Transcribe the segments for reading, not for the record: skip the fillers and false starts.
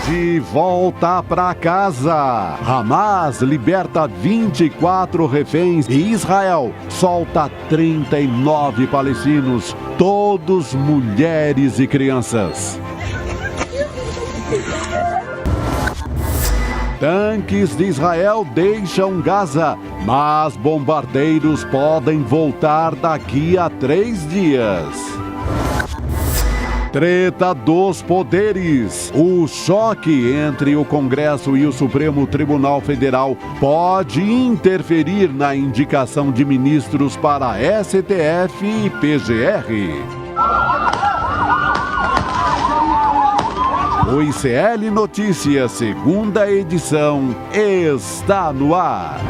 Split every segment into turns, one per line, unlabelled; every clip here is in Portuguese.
De volta para casa. Hamas liberta 24 reféns e Israel solta 39 palestinos, todos mulheres e crianças. Tanques de Israel deixam Gaza, mas bombardeiros podem voltar daqui a 3 dias. Treta dos poderes. O choque entre o Congresso e o Supremo Tribunal Federal pode interferir na indicação de ministros para STF e PGR. O ICL Notícias, segunda edição, está no ar.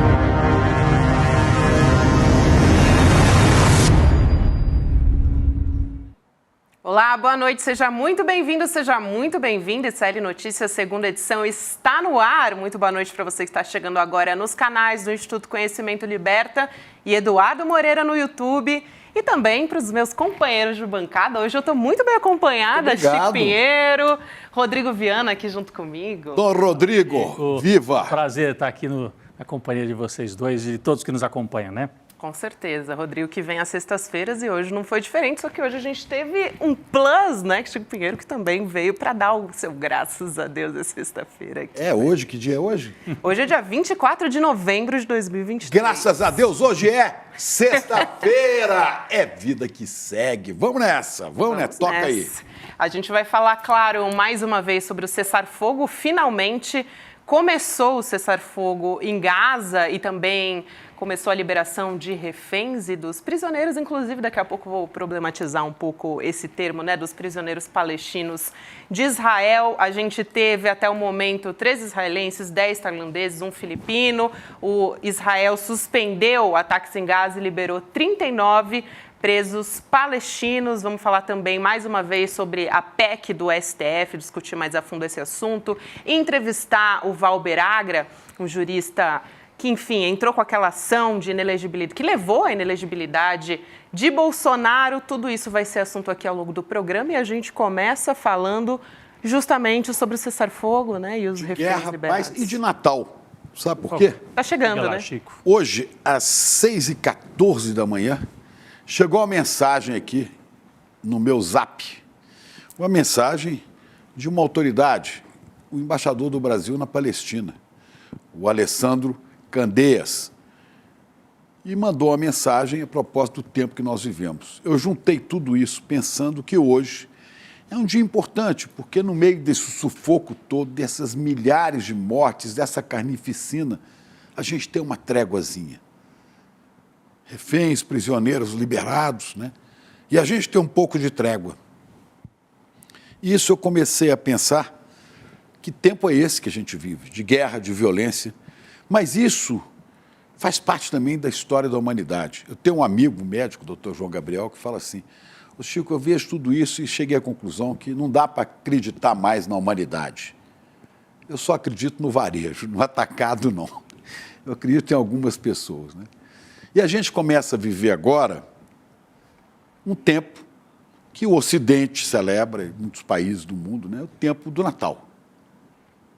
Olá, boa noite, seja muito bem-vindo, seja muito bem-vinda. ICL Notícias, segunda edição, está no ar. Muito boa noite para você que está chegando agora nos canais do Instituto Conhecimento Liberta e Eduardo Moreira no YouTube. E também para os meus companheiros de bancada. Hoje eu estou muito bem acompanhada. Chico Pinheiro, Rodrigo Viana aqui junto comigo.
Dom Rodrigo, viva!
Prazer estar aqui na companhia de vocês dois e de todos que nos acompanham, né?
Com certeza, Rodrigo, que vem às sextas-feiras e hoje não foi diferente, só que hoje a gente teve um plus, né, Chico Pinheiro, que também veio para dar o seu graças a Deus, é sexta-feira aqui.
É hoje, que dia é hoje?
Hoje é dia 24 de novembro de 2023.
Graças a Deus, hoje é sexta-feira, é vida que segue. Vamos nessa, vamos nessa, toca
nessa.
Aí.
A gente vai falar, claro, mais uma vez sobre o cessar-fogo. Finalmente começou o cessar-fogo em Gaza e também começou a liberação de reféns e dos prisioneiros, inclusive daqui a pouco vou problematizar um pouco esse termo, né, dos prisioneiros palestinos de Israel. A gente teve até o momento 13 israelenses, 10 tailandeses, um filipino. O Israel suspendeu ataques em Gaza e liberou 39 presos palestinos. Vamos falar também mais uma vez sobre a PEC do STF, discutir mais a fundo esse assunto, entrevistar o Valber Agra, um jurista que, enfim, entrou com aquela ação de inelegibilidade, que levou à inelegibilidade de Bolsonaro. Tudo isso vai ser assunto aqui ao longo do programa e a gente começa falando justamente sobre o cessar-fogo, né, e os reféns liberados.
Paz e de Natal. Sabe por quê?
Tá chegando,
lá,
né?
Chico.
Hoje, às 6h14 da manhã, chegou uma mensagem aqui no meu Zap. Uma mensagem de uma autoridade, o embaixador do Brasil na Palestina, o Alessandro Candeias, e mandou a mensagem a propósito do tempo que nós vivemos. Eu juntei tudo isso pensando que hoje é um dia importante, porque no meio desse sufoco todo, dessas milhares de mortes, dessa carnificina, a gente tem uma tréguazinha. Reféns, prisioneiros liberados, né? E a gente tem um pouco de trégua. E isso eu comecei a pensar, que tempo é esse que a gente vive, de guerra, de violência, mas isso faz parte também da história da humanidade. Eu tenho um amigo, médico, o Dr. João Gabriel, que fala assim: "Ô Chico, eu vejo tudo isso e cheguei à conclusão que não dá para acreditar mais na humanidade. Eu só acredito no varejo, no atacado não. Eu acredito em algumas pessoas, né?" E a gente começa a viver agora um tempo que o Ocidente celebra, em muitos países do mundo, né? O tempo do Natal.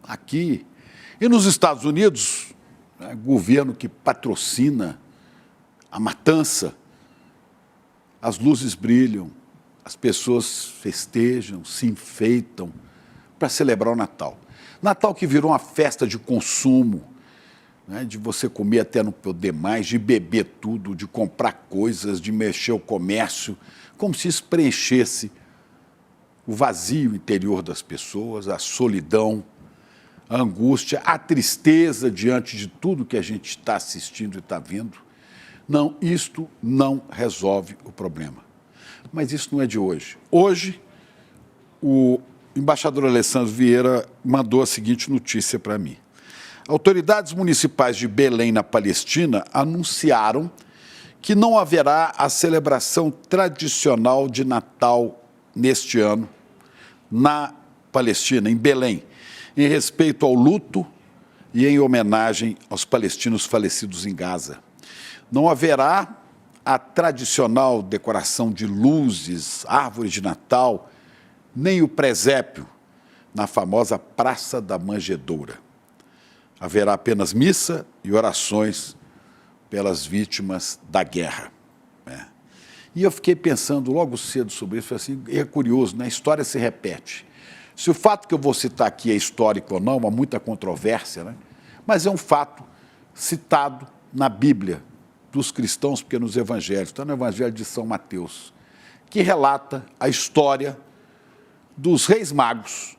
Aqui e nos Estados Unidos, né, governo que patrocina a matança, as luzes brilham, as pessoas festejam, se enfeitam para celebrar o Natal. Natal que virou uma festa de consumo, né, de você comer até não poder mais, de beber tudo, de comprar coisas, de mexer o comércio, como se isso preenchesse o vazio interior das pessoas, a solidão, a angústia, a tristeza diante de tudo que a gente está assistindo e está vendo. Não, isto não resolve o problema. Mas isso não é de hoje. Hoje, o embaixador Alessandro Vieira mandou a seguinte notícia para mim. Autoridades municipais de Belém, na Palestina, anunciaram que não haverá a celebração tradicional de Natal neste ano na Palestina, em Belém, em respeito ao luto e em homenagem aos palestinos falecidos em Gaza. Não haverá a tradicional decoração de luzes, árvores de Natal, nem o presépio, na famosa Praça da Manjedoura. Haverá apenas missa e orações pelas vítimas da guerra. Né? E eu fiquei pensando logo cedo sobre isso, assim, é curioso, né? A história se repete. Se o fato que eu vou citar aqui é histórico ou não, há muita controvérsia, né? Mas é um fato citado na Bíblia dos cristãos, porque nos evangelhos, está no Evangelho de São Mateus, que relata a história dos reis magos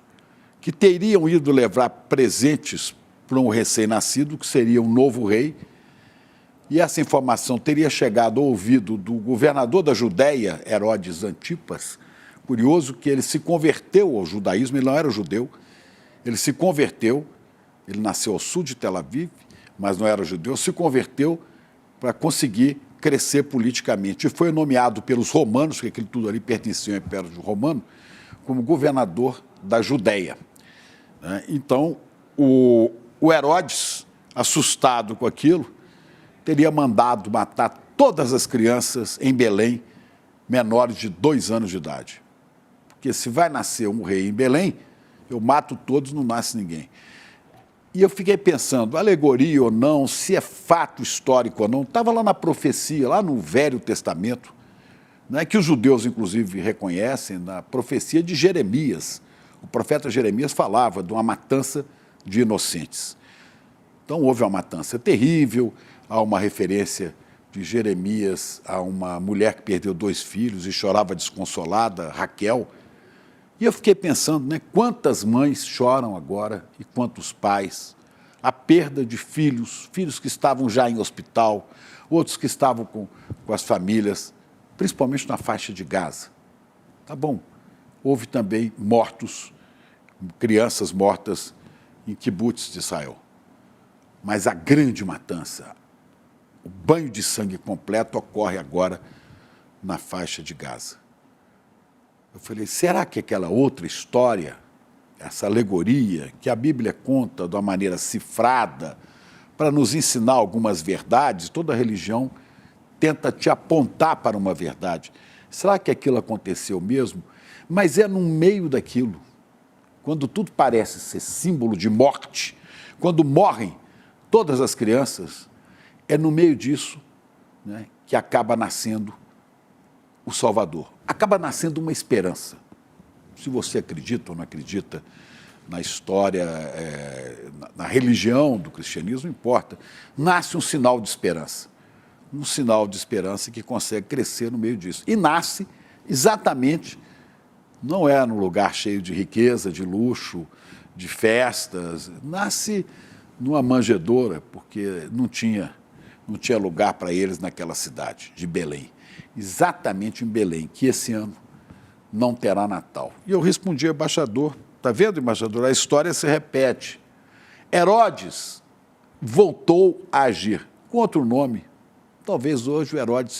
que teriam ido levar presentes para um recém-nascido, que seria um novo rei, e essa informação teria chegado ao ouvido do governador da Judéia, Herodes Antipas. Curioso que ele se converteu ao judaísmo, ele não era judeu, ele se converteu, ele nasceu ao sul de Tel Aviv, mas não era judeu, se converteu para conseguir crescer politicamente. E foi nomeado pelos romanos, porque aquilo tudo ali pertencia ao Império Romano, como governador da Judéia. Então, o Herodes, assustado com aquilo, teria mandado matar todas as crianças em Belém menores de 2 anos de idade. Porque se vai nascer um rei em Belém, eu mato todos, não nasce ninguém. E eu fiquei pensando, alegoria ou não, se é fato histórico ou não, estava lá na profecia, lá no Velho Testamento, né, que os judeus, inclusive, reconhecem, na profecia de Jeremias. O profeta Jeremias falava de uma matança de inocentes. Então, houve uma matança terrível, há uma referência de Jeremias a uma mulher que perdeu 2 filhos e chorava desconsolada, Raquel. E eu fiquei pensando, né, quantas mães choram agora e quantos pais, a perda de filhos que estavam já em hospital, outros que estavam com as famílias, principalmente na faixa de Gaza. Tá bom, houve também mortos, crianças mortas em kibbutz de Israel. Mas a grande matança, o banho de sangue completo ocorre agora na faixa de Gaza. Eu falei, será que aquela outra história, essa alegoria que a Bíblia conta de uma maneira cifrada, para nos ensinar algumas verdades, toda religião tenta te apontar para uma verdade. Será que aquilo aconteceu mesmo? Mas é no meio daquilo, quando tudo parece ser símbolo de morte, quando morrem todas as crianças, é no meio disso, né, que acaba nascendo o Salvador. Acaba nascendo uma esperança. Se você acredita ou não acredita na história, na religião do cristianismo, não importa. Nasce um sinal de esperança. Um sinal de esperança que consegue crescer no meio disso. E nasce exatamente, não é num lugar cheio de riqueza, de luxo, de festas, nasce numa manjedoura, porque não tinha lugar para eles naquela cidade de Belém. Exatamente em Belém, que esse ano não terá Natal. E eu respondi ao embaixador, está vendo, embaixador, a história se repete. Herodes voltou a agir com outro nome. Talvez hoje o Herodes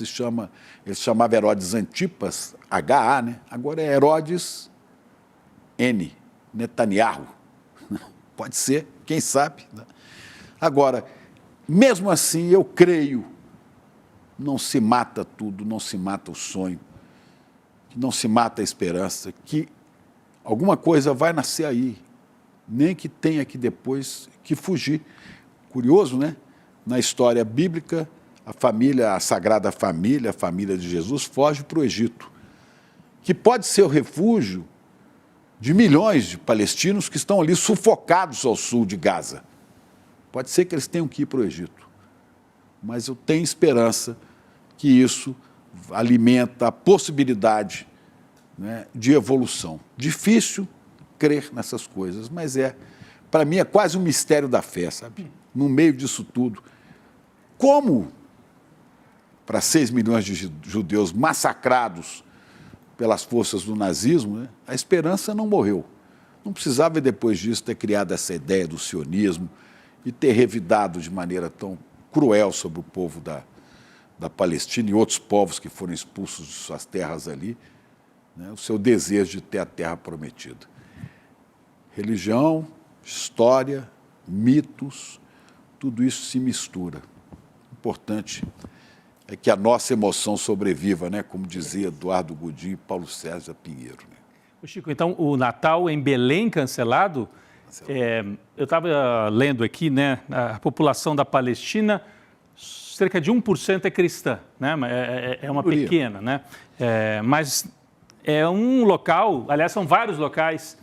ele se chamava Herodes Antipas, H.A., né? Agora é Herodes N, Netanyahu. Pode ser, quem sabe. Né? Agora, mesmo assim, eu creio, não se mata tudo, não se mata o sonho, não se mata a esperança, que alguma coisa vai nascer aí, nem que tenha que depois que fugir. Curioso, né? Na história bíblica, a Sagrada Família, a família de Jesus, foge para o Egito, que pode ser o refúgio de milhões de palestinos que estão ali sufocados ao sul de Gaza. Pode ser que eles tenham que ir para o Egito, mas eu tenho esperança que isso alimenta a possibilidade, né, de evolução. Difícil crer nessas coisas, mas para mim é quase um mistério da fé, sabe? No meio disso tudo. Como para 6 milhões de judeus massacrados pelas forças do nazismo, né, a esperança não morreu. Não precisava, depois disso, ter criado essa ideia do sionismo e ter revidado de maneira tão cruel sobre o povo da Palestina e outros povos que foram expulsos de suas terras ali, né, o seu desejo de ter a terra prometida. Religião, história, mitos, tudo isso se mistura. O importante é que a nossa emoção sobreviva, né, como dizia Eduardo Godinho e Paulo César Pinheiro. Né?
Chico, então o Natal em Belém cancelado, eu estava lendo aqui, né, a população da Palestina, cerca de 1% é cristã, né, é uma pequena, né, mas é um local, aliás, são vários locais,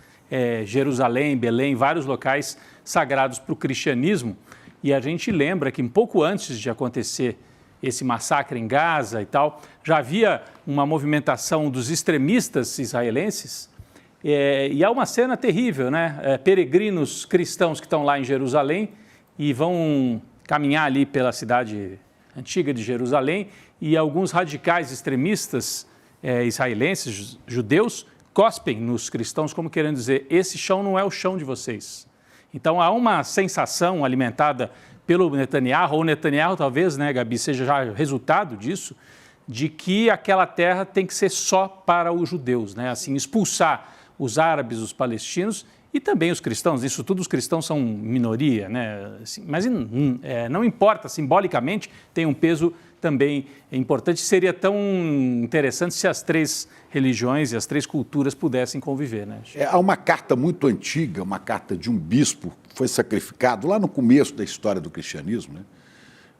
Jerusalém, Belém, vários locais sagrados para o cristianismo, e a gente lembra que um pouco antes de acontecer esse massacre em Gaza e tal, já havia uma movimentação dos extremistas israelenses, e há uma cena terrível, né? Peregrinos cristãos que estão lá em Jerusalém e vão caminhar ali pela cidade antiga de Jerusalém, e alguns radicais extremistas israelenses, judeus, cospem nos cristãos como querendo dizer, esse chão não é o chão de vocês. Então há uma sensação alimentada pelo Netanyahu, ou Netanyahu talvez, né, Gabi, seja já resultado disso, de que aquela terra tem que ser só para os judeus, né? Assim, expulsar os árabes, os palestinos e também os cristãos. Isso tudo os cristãos são minoria, né? Assim, mas não importa, simbolicamente tem um peso também importante. Seria tão interessante se as três religiões e as três culturas pudessem conviver, né?
Há uma carta muito antiga, uma carta de um bispo que foi sacrificado lá no começo da história do cristianismo, né?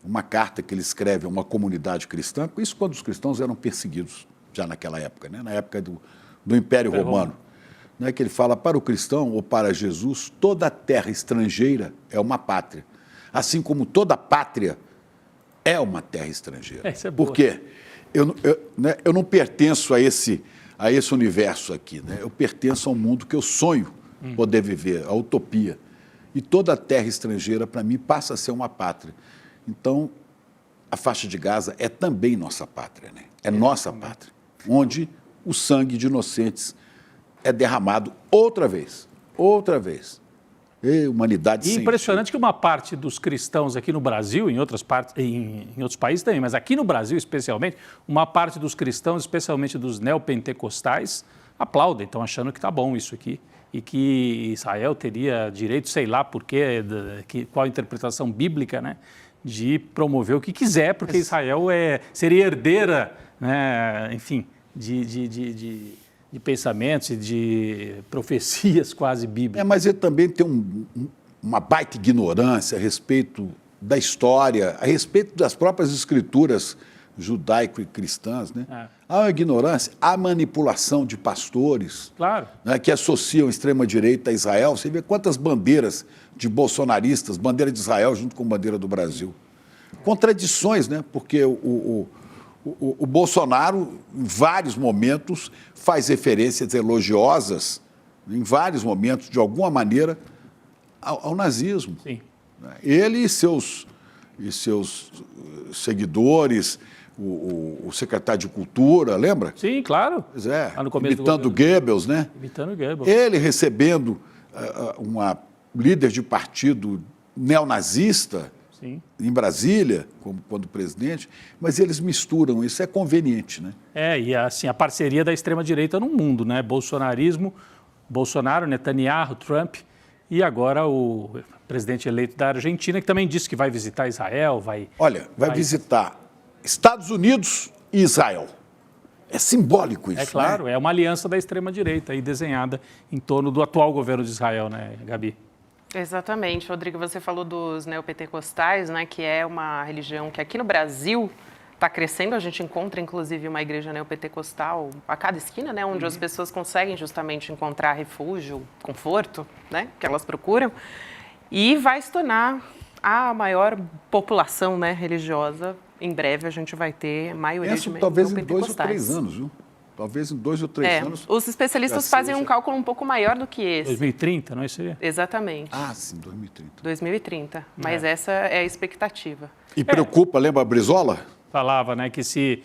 Uma carta que ele escreve a uma comunidade cristã, isso quando os cristãos eram perseguidos, já naquela época, né? Na época do Império Romano. Né? Que ele fala, para o cristão ou para Jesus, toda terra estrangeira é uma pátria, assim como toda pátria é uma terra estrangeira.
Isso é boa.
Por quê? Eu não pertenço a esse universo aqui, né? Eu pertenço ao mundo que eu sonho poder viver, a utopia. E toda terra estrangeira, para mim, passa a ser uma pátria. Então, a faixa de Gaza é também nossa pátria, né? É nossa pátria, onde o sangue de inocentes é derramado outra vez. Humanidade sem
impressionante que uma parte dos cristãos aqui no Brasil, em outros países também, mas aqui no Brasil especialmente, uma parte dos cristãos, especialmente dos neopentecostais, aplaudem, estão achando que está bom isso aqui e que Israel teria direito, sei lá por quê, qual a interpretação bíblica, né, de promover o que quiser, porque Israel seria herdeira, né, enfim, de pensamentos e de profecias quase bíblicas.
Mas ele também tem uma baita ignorância a respeito da história, a respeito das próprias escrituras judaico e cristãs, né? Há uma ignorância, há manipulação de pastores,
claro,
né, que associam a extrema-direita a Israel. Você vê quantas bandeiras de bolsonaristas, bandeira de Israel junto com bandeira do Brasil. Contradições, né? Porque o Bolsonaro, em vários momentos, faz referências elogiosas, em vários momentos, de alguma maneira, ao nazismo.
Sim.
Ele e seus seguidores, o secretário de Cultura, lembra?
Sim, claro.
Pois é,
lá no começo
imitando Goebbels, né?
Imitando Goebbels.
Ele recebendo uma líder de partido neonazista,
Sim.
em Brasília, quando presidente, mas eles misturam, isso é conveniente, né?
E assim, a parceria da extrema-direita no mundo, né? Bolsonarismo, Bolsonaro, Netanyahu, Trump e agora o presidente eleito da Argentina, que também disse que vai visitar Israel, vai
visitar Estados Unidos e Israel. É simbólico isso,
claro,
né?
É uma aliança da extrema-direita aí desenhada em torno do atual governo de Israel, né, Gabi?
Exatamente, Rodrigo, você falou dos neopentecostais, né, que é uma religião que aqui no Brasil está crescendo. A gente encontra, inclusive, uma igreja neopentecostal a cada esquina, né, onde as pessoas conseguem justamente encontrar refúgio, conforto, né, que elas procuram, e vai se tornar a maior população, né, religiosa. Em breve a gente vai ter maioria de neopentecostais.
Talvez em 2 ou 3 anos, viu? Talvez em 2 ou 3 anos.
Os especialistas fazem um cálculo um pouco maior do que esse.
2030, não é isso aí?
Exatamente.
Sim, 2030.
2030, mas essa é a expectativa.
E preocupa, lembra a Brizola?
Falava, né, que se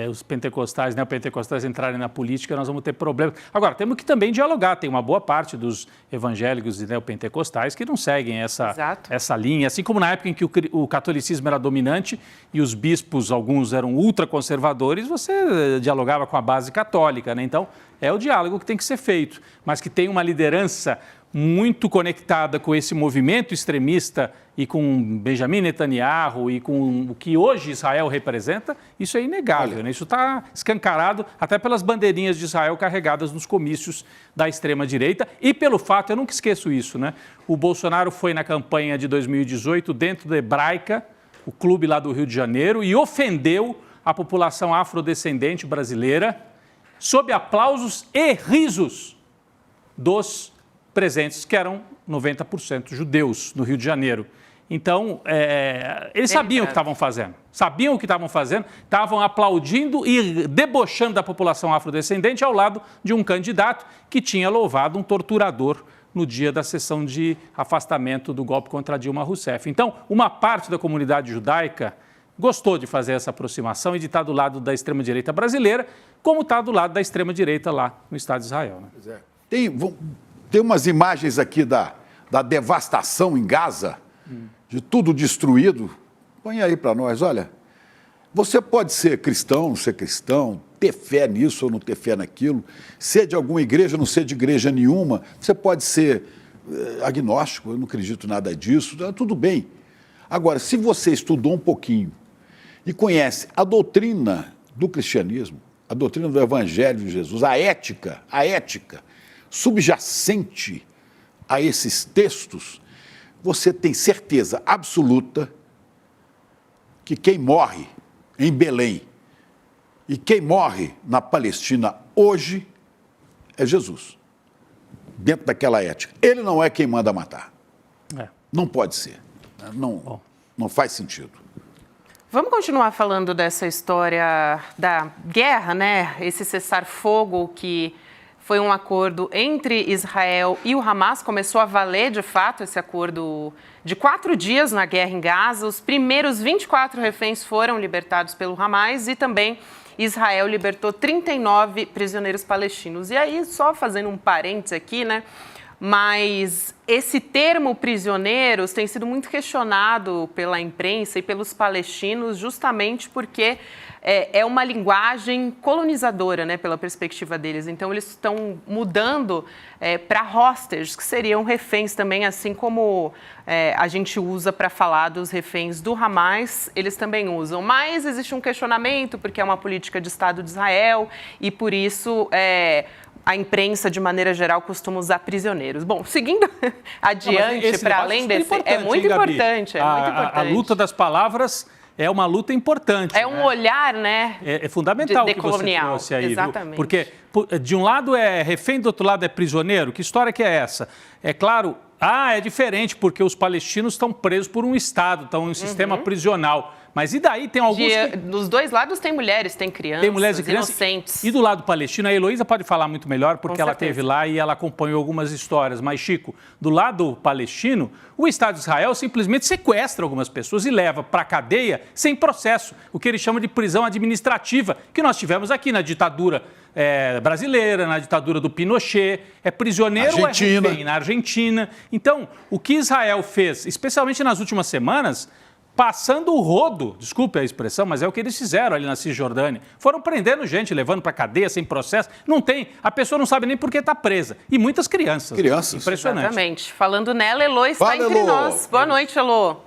os pentecostais, neopentecostais entrarem na política, nós vamos ter problemas. Agora, temos que também dialogar. Tem uma boa parte dos evangélicos e neopentecostais que não seguem essa linha. Assim como na época em que o catolicismo era dominante e os bispos, alguns eram ultraconservadores, você dialogava com a base católica, né? Então, é o diálogo que tem que ser feito, mas que tem uma liderança muito conectada com esse movimento extremista e com Benjamin Netanyahu e com o que hoje Israel representa, isso é inegável, né? Isso está escancarado até pelas bandeirinhas de Israel carregadas nos comícios da extrema-direita e pelo fato, eu nunca esqueço isso, né? O Bolsonaro foi na campanha de 2018 dentro da Hebraica, o clube lá do Rio de Janeiro, e ofendeu a população afrodescendente brasileira sob aplausos e risos dos presentes, que eram 90% judeus no Rio de Janeiro. Então, eles sabiam o que estavam fazendo, estavam aplaudindo e debochando da população afrodescendente ao lado de um candidato que tinha louvado um torturador no dia da sessão de afastamento do golpe contra Dilma Rousseff. Então, uma parte da comunidade judaica gostou de fazer essa aproximação e de estar do lado da extrema-direita brasileira, como está do lado da extrema-direita lá no Estado de Israel. Né?
Tem umas imagens aqui da devastação em Gaza, de tudo destruído. Põe aí para nós, olha. Você pode ser cristão, não ser cristão, ter fé nisso ou não ter fé naquilo, ser de alguma igreja, não ser de igreja nenhuma. Você pode ser agnóstico, eu não acredito nada disso, tudo bem. Agora, se você estudou um pouquinho e conhece a doutrina do cristianismo, a doutrina do evangelho de Jesus, a ética subjacente a esses textos, você tem certeza absoluta que quem morre em Belém e quem morre na Palestina hoje é Jesus, dentro daquela ética. Ele não é quem manda matar. Não pode ser. Não faz sentido.
Vamos continuar falando dessa história da guerra, né? Esse cessar-fogo que foi um acordo entre Israel e o Hamas, começou a valer, de fato, esse acordo de 4 dias na guerra em Gaza. Os primeiros 24 reféns foram libertados pelo Hamas e também Israel libertou 39 prisioneiros palestinos. E aí, só fazendo um parênteses aqui, né? Mas esse termo prisioneiros tem sido muito questionado pela imprensa e pelos palestinos justamente porque é uma linguagem colonizadora, né, pela perspectiva deles. Então, eles estão mudando para hostages, que seriam reféns também, assim como a gente usa para falar dos reféns do Hamas, eles também usam. Mas existe um questionamento, porque é uma política de Estado de Israel e, por isso, a imprensa, de maneira geral, costuma usar prisioneiros. Bom, seguindo adiante, para além desse... É muito importante,
A luta das palavras é uma luta importante.
É um olhar, né?
É fundamental o que você trouxe aí.
Exatamente.
Viu? Porque de um lado é refém, do outro lado é prisioneiro. Que história que é essa? É claro, é que porque os palestinos estão presos por um Estado, estão em um sistema prisional. Mas e daí tem alguns...
Dos dois lados tem mulheres, tem crianças,
tem mulheres e crianças
inocentes.
E do lado palestino, a Heloísa pode falar muito melhor, porque ela esteve lá e ela acompanhou algumas histórias. Mas, Chico, do lado palestino, o Estado de Israel simplesmente sequestra algumas pessoas e leva para a cadeia sem processo, o que eles chamam de prisão administrativa, que nós tivemos aqui na ditadura brasileira, na ditadura do Pinochet, prisioneiro ou refém na Argentina. Então, o que Israel fez, especialmente nas últimas semanas, passando o rodo, desculpe a expressão, mas é o que eles fizeram ali na Cisjordânia. Foram prendendo gente, levando para cadeia sem processo. A pessoa não sabe nem por que está presa. E muitas crianças. Impressionante.
Exatamente. Falando nela, Elô está entre nós. Boa noite, Elô.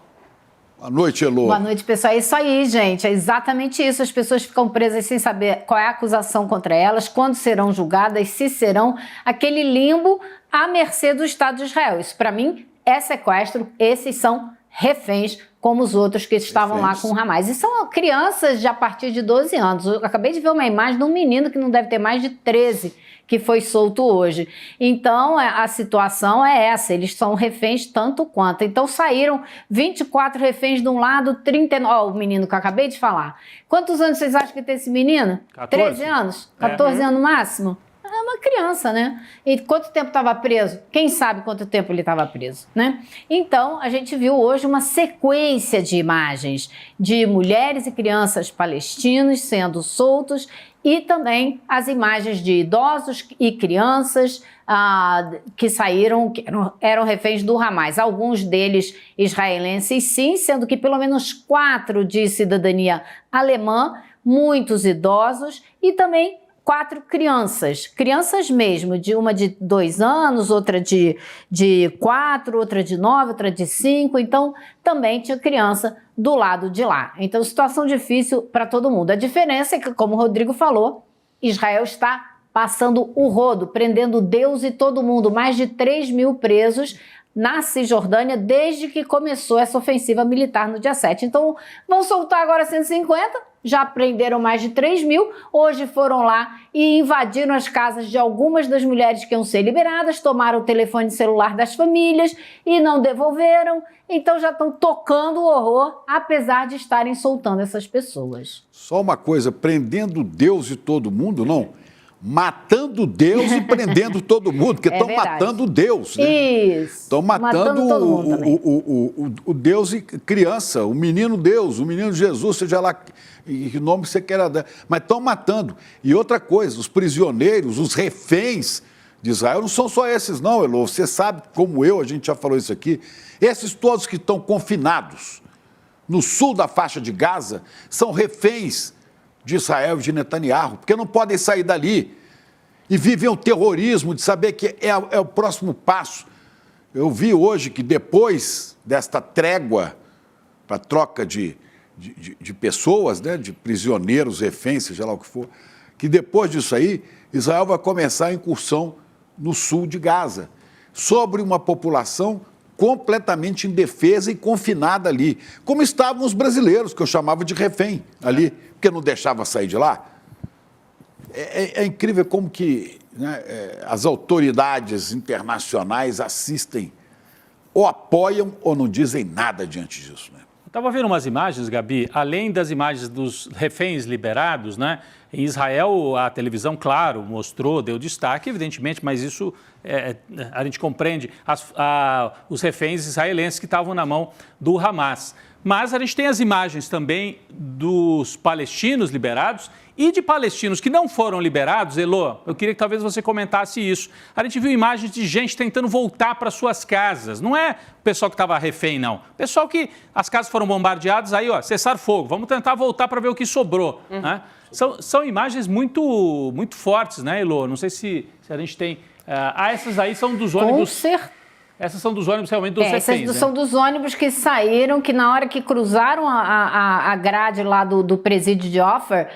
Boa noite, Elô.
Boa noite, pessoal. É isso aí, gente. É exatamente isso. As pessoas ficam presas sem saber qual é a acusação contra elas, quando serão julgadas, se serão. Aquele limbo à mercê do Estado de Israel. Isso, para mim, é sequestro. Esses são reféns, como os outros que estavam lá com o Hamas. E são crianças de a partir de 12 anos. Eu acabei de ver uma imagem de um menino que não deve ter mais de 13, que foi solto hoje. Então, a situação é essa, eles são reféns tanto quanto. Então, saíram 24 reféns de um lado, 39... o menino que eu acabei de falar. Quantos anos vocês acham que tem esse menino?
14.
13 anos? 14 anos no máximo? É uma criança, né? E quanto tempo estava preso? Quem sabe quanto tempo ele estava preso, né? Então, a gente viu hoje uma sequência de imagens de mulheres e crianças palestinos sendo soltos e também as imagens de idosos e crianças que saíram, que eram reféns do Hamas. Alguns deles israelenses, sim, sendo que pelo menos 4 de cidadania alemã, muitos idosos e também 4 crianças mesmo, uma de 2 anos, outra de 4, outra de 9, outra de 5, então também tinha criança do lado de lá. Então, situação difícil para todo mundo. A diferença é que, como o Rodrigo falou, Israel está passando o rodo, prendendo Deus e todo mundo, mais de 3 mil presos na Cisjordânia desde que começou essa ofensiva militar no dia 7. Então, vão soltar agora 150, já prenderam mais de 3 mil, hoje foram lá e invadiram as casas de algumas das mulheres que iam ser liberadas, tomaram o telefone celular das famílias e não devolveram, então já estão tocando o horror, apesar de estarem soltando essas pessoas.
Só uma coisa, prendendo Deus e todo mundo, não? Matando Deus e prendendo todo mundo, porque estão matando Deus, né?
Isso.
Estão matando o Deus e criança, o menino Deus, o menino Jesus, seja lá que nome você queira dar, mas estão matando. E outra coisa, os prisioneiros, os reféns de Israel, não são só esses não, Elô, você sabe como a gente já falou isso aqui, esses todos que estão confinados no sul da faixa de Gaza são reféns de Israel e de Netanyahu, porque não podem sair dali e vivem o terrorismo de saber que é o próximo passo. Eu vi hoje que depois desta trégua para troca de pessoas, né, de prisioneiros, reféns, seja lá o que for, que depois disso aí, Israel vai começar a incursão no sul de Gaza, sobre uma população completamente indefesa e confinada ali, como estavam os brasileiros, que eu chamava de refém ali, porque não deixava sair de lá. É incrível como que, né, as autoridades internacionais assistem, ou apoiam ou não dizem nada diante disso, né?
Eu estava vendo umas imagens, Gabi, além das imagens dos reféns liberados, né? Em Israel, a televisão, claro, mostrou, deu destaque, evidentemente, mas isso a gente compreende os reféns israelenses que estavam na mão do Hamas. Mas a gente tem as imagens também dos palestinos liberados e de palestinos que não foram liberados. Elô, eu queria que talvez você comentasse isso. A gente viu imagens de gente tentando voltar para suas casas. Não é o pessoal que estava refém, não. Pessoal que as casas foram bombardeadas, aí, ó, cessar fogo. Vamos tentar voltar para ver o que sobrou. Né? São imagens muito, muito fortes, né, Elô? Não sei se a gente tem... essas aí são dos ônibus...
Com certeza.
Essas são dos ônibus realmente dos reféns,
essas são dos ônibus que saíram, que na hora que cruzaram a grade lá do presídio de Offer,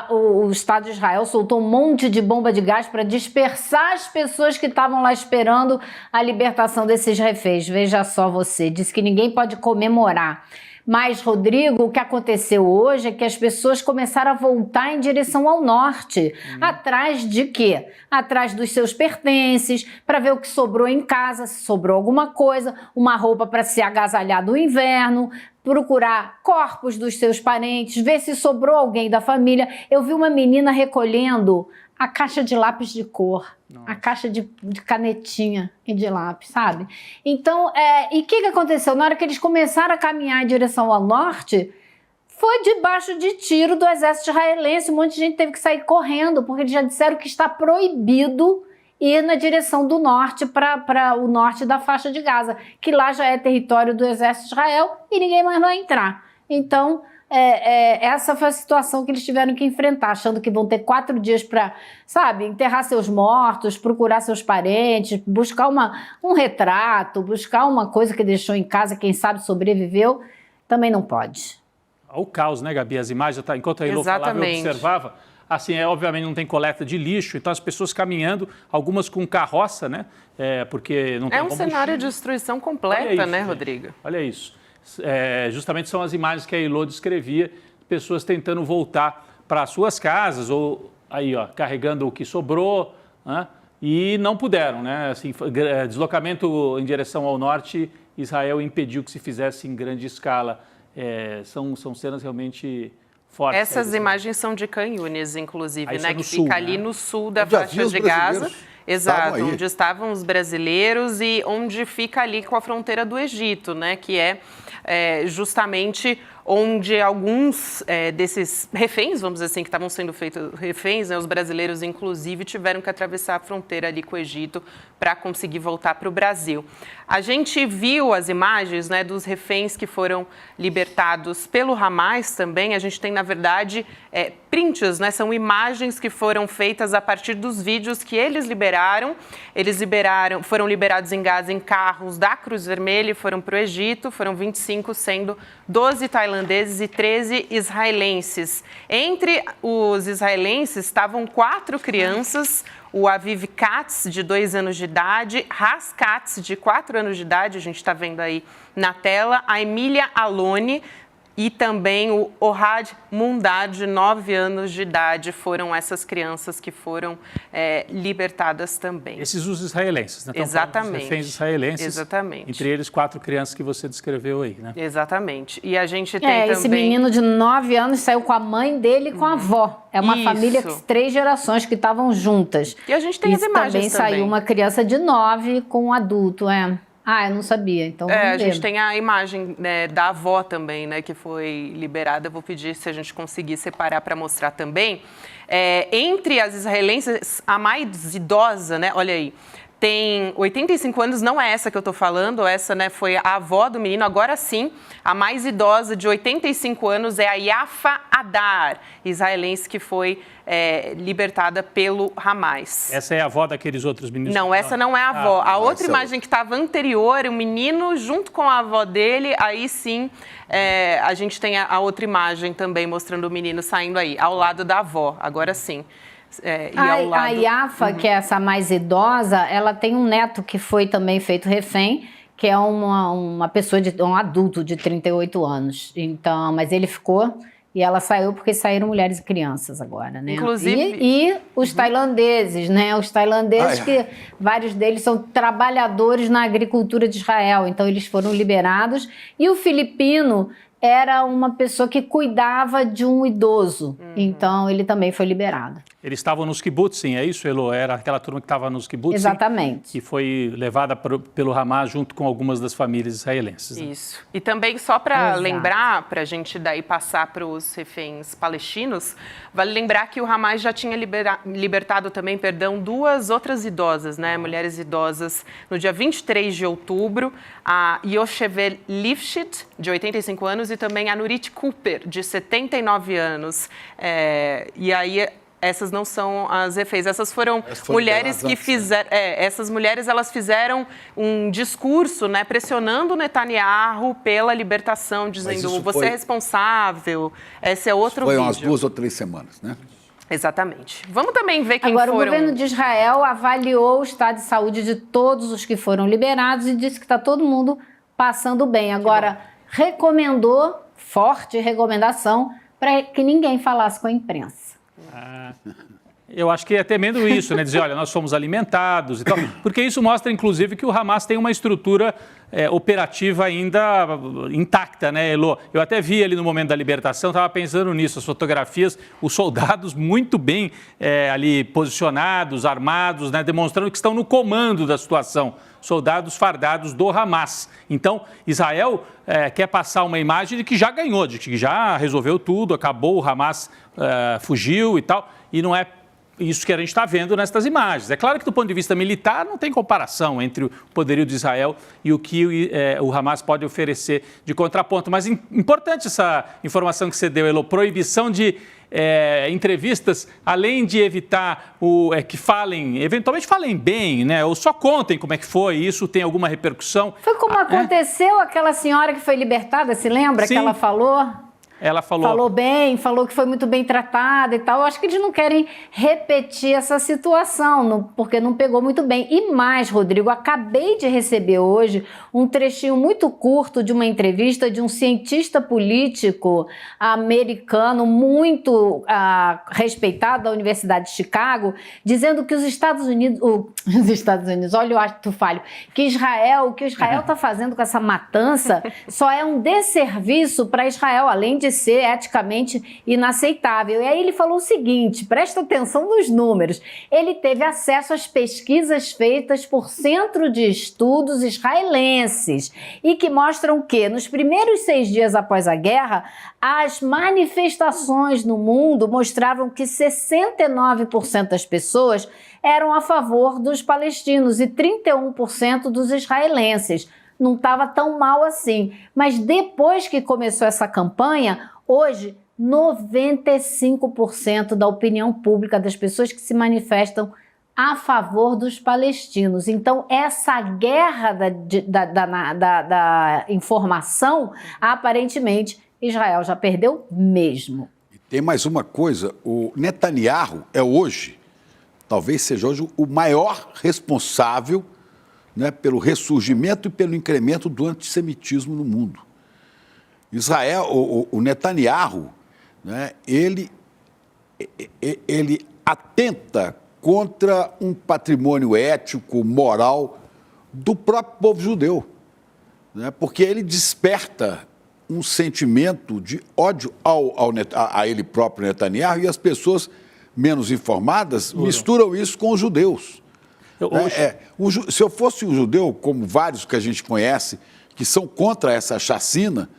o Estado de Israel soltou um monte de bomba de gás para dispersar as pessoas que estavam lá esperando a libertação desses reféns. Veja só você, disse que ninguém pode comemorar. Mas, Rodrigo, o que aconteceu hoje é que as pessoas começaram a voltar em direção ao norte. Atrás de quê? Atrás dos seus pertences, para ver o que sobrou em casa, se sobrou alguma coisa, uma roupa para se agasalhar do inverno, procurar corpos dos seus parentes, ver se sobrou alguém da família. Eu vi uma menina recolhendo a caixa de lápis de cor, a caixa de canetinha e de lápis, sabe? Então, e o que aconteceu? Na hora que eles começaram a caminhar em direção ao norte, foi debaixo de tiro do exército israelense, um monte de gente teve que sair correndo, porque eles já disseram que está proibido ir na direção do norte, para o norte da faixa de Gaza, que lá já é território do exército de Israel e ninguém mais vai entrar. Então, essa foi a situação que eles tiveram que enfrentar, achando que vão ter 4 dias para, sabe, enterrar seus mortos, procurar seus parentes, buscar um retrato, buscar uma coisa que deixou em casa, quem sabe sobreviveu, também não pode.
O caos, né, Gabi? As imagens, enquanto a Elô falava, eu observava, assim, obviamente não tem coleta de lixo, então as pessoas caminhando, algumas com carroça, né, porque não tem combustível.
Cenário de destruição completa, isso, né, Rodrigo?
Olha isso. Justamente são as imagens que a Elô descrevia, pessoas tentando voltar para suas casas ou aí, ó, carregando o que sobrou, né, e não puderam, né? Assim, deslocamento em direção ao norte, Israel impediu que se fizesse em grande escala. São cenas realmente fortes.
Essas imagens são de Khan Yunis, inclusive, né, que
sul,
fica ali no sul da faixa de Gaza. Exato, onde estavam os brasileiros e onde fica ali com a fronteira do Egito, né, que é justamente onde alguns desses reféns, vamos dizer assim, que estavam sendo feitos reféns, né, os brasileiros inclusive, tiveram que atravessar a fronteira ali com o Egito para conseguir voltar para o Brasil. A gente viu as imagens, né, dos reféns que foram libertados pelo Hamas também. A gente tem, na verdade, prints, né, são imagens que foram feitas a partir dos vídeos que eles liberaram. Foram liberados em Gaza em carros da Cruz Vermelha e foram para o Egito. Foram 25, sendo 12 tailandeses e 13 israelenses. Entre os israelenses estavam 4 crianças, o Aviv Katz, de 2 anos de idade, Ras Katz, de 4 anos de idade, a gente está vendo aí na tela, a Emília Aloni e também o Ohad Mundar, de 9 anos de idade. Foram essas crianças que foram libertadas também.
Esses os israelenses, né?
Exatamente.
Os reféns israelenses.
Exatamente.
Entre eles 4 crianças que você descreveu aí, né?
Exatamente. E a gente tem também...
Esse menino de 9 anos saiu com a mãe dele e com a avó. É uma família de 3 gerações que estavam juntas.
E a gente tem as imagens
também. Saiu uma criança de 9 com um adulto, eu não sabia, então
a gente tem a imagem, né, da avó também, né, que foi liberada. Eu vou pedir se a gente conseguir separar para mostrar também. Entre as israelenses, a mais idosa, né, olha aí, tem 85 anos, não é essa que eu estou falando, essa, né, foi a avó do menino. Agora sim, a mais idosa, de 85 anos, é a Yafa Adar, israelense, que foi libertada pelo Hamas.
Essa é a avó daqueles outros meninos?
Não, essa não é a avó. A outra imagem que estava anterior, o menino junto com a avó dele, aí sim, a gente tem a outra imagem também mostrando o menino saindo aí, ao lado da avó, agora sim.
A Yafa, que é essa mais idosa, ela tem um neto que foi também feito refém, que é uma pessoa, um adulto de 38 anos. Então, mas ele ficou e ela saiu porque saíram mulheres e crianças agora, né?
Inclusive...
E os tailandeses, né? Os tailandeses que vários deles são trabalhadores na agricultura de Israel, então eles foram liberados. E o filipino era uma pessoa que cuidava de um idoso, então ele também foi liberado.
Eles estavam nos kibbutzim, é isso, Elo? Era aquela turma que estava nos kibbutzim?
Exatamente.
Que foi levada pelo Hamas junto com algumas das famílias israelenses. Né?
Isso. E também, só para lembrar, para a gente daí passar para os reféns palestinos, vale lembrar que o Hamas já tinha libertado também, 2 outras idosas, né? Mulheres idosas, no dia 23 de outubro, a Yoshevel Lifshitz, de 85 anos, e também a Nurit Cooper, de 79 anos. E aí... Essas não são as reféns, essas foram mulheres que fizeram... essas mulheres, elas fizeram um discurso, né, pressionando o Netanyahu pela libertação, dizendo, você é responsável, esse é outro vídeo.
Foi umas 2 ou 3 semanas, né?
Exatamente. Vamos também ver quem
Agora,
foram...
o governo de Israel avaliou o estado de saúde de todos os que foram liberados e disse que está todo mundo passando bem. Agora, recomendou, forte recomendação, para que ninguém falasse com a imprensa.
Eu acho que é temendo isso, né? Dizer, olha, nós somos alimentados e tal, porque isso mostra, inclusive, que o Hamas tem uma estrutura operativa ainda intacta, né, Elo? Eu até vi ali no momento da libertação, estava pensando nisso, as fotografias, os soldados muito bem ali posicionados, armados, né, demonstrando que estão no comando da situação, soldados fardados do Hamas. Então, Israel quer passar uma imagem de que já ganhou, de que já resolveu tudo, acabou, o Hamas fugiu e tal, e não é isso que a gente está vendo nestas imagens. É claro que, do ponto de vista militar, não tem comparação entre o poderio de Israel e o que o Hamas pode oferecer de contraponto. Mas importante essa informação que você deu, Elo, proibição de entrevistas, além de evitar que eventualmente falem bem, né? Ou só contem como é que foi, isso tem alguma repercussão.
Foi como aconteceu aquela senhora que foi libertada, se lembra?
Sim.
Que ela falou...
Ela falou
bem, falou que foi muito bem tratada e tal. Eu acho que eles não querem repetir essa situação, porque não pegou muito bem. E mais, Rodrigo, acabei de receber hoje um trechinho muito curto de uma entrevista de um cientista político americano muito respeitado da Universidade de Chicago, dizendo que os Estados Unidos, olha o ato falho, que o que Israel está fazendo com essa matança só é um desserviço para Israel, além de de ser eticamente inaceitável. E aí ele falou o seguinte, presta atenção nos números, ele teve acesso às pesquisas feitas por Centro de Estudos Israelenses e que mostram que nos primeiros 6 dias após a guerra, as manifestações no mundo mostravam que 69% das pessoas eram a favor dos palestinos e 31% dos israelenses. Não estava tão mal assim. Mas depois que começou essa campanha, hoje 95% da opinião pública das pessoas que se manifestam a favor dos palestinos. Então, essa guerra da informação, aparentemente, Israel já perdeu mesmo.
E tem mais uma coisa, o Netanyahu talvez seja hoje o maior responsável, né, pelo ressurgimento e pelo incremento do antissemitismo no mundo. Israel, o Netanyahu, né, ele atenta contra um patrimônio ético, moral do próprio povo judeu, né, porque ele desperta um sentimento de ódio a ele próprio, Netanyahu, e as pessoas menos informadas misturam isso com os judeus. Se eu fosse um judeu, como vários que a gente conhece, que são contra essa chacina,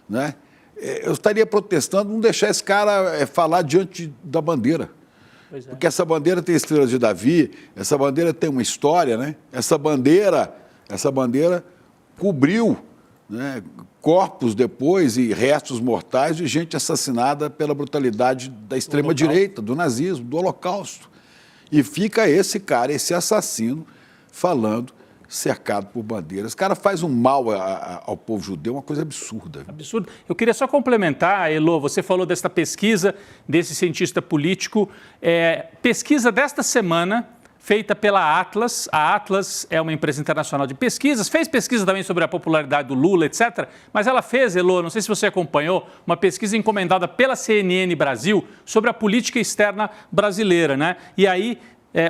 né, eu estaria protestando não deixar esse cara falar diante da bandeira. Porque essa bandeira tem estrela de Davi, essa bandeira tem uma história, né? Essa bandeira cobriu, né, corpos depois e restos mortais de gente assassinada pela brutalidade da extrema-direita, do nazismo, do Holocausto. E fica esse cara, esse assassino, falando, cercado por bandeiras. Esse cara faz um mal ao povo judeu, uma coisa absurda.
Absurdo. Eu queria só complementar, Elô, você falou dessa pesquisa, desse cientista político. Pesquisa desta semana, feita pela Atlas. A Atlas é uma empresa internacional de pesquisas, fez pesquisa também sobre a popularidade do Lula, etc. Mas ela fez, Elô, não sei se você acompanhou, uma pesquisa encomendada pela CNN Brasil sobre a política externa brasileira, né? E aí,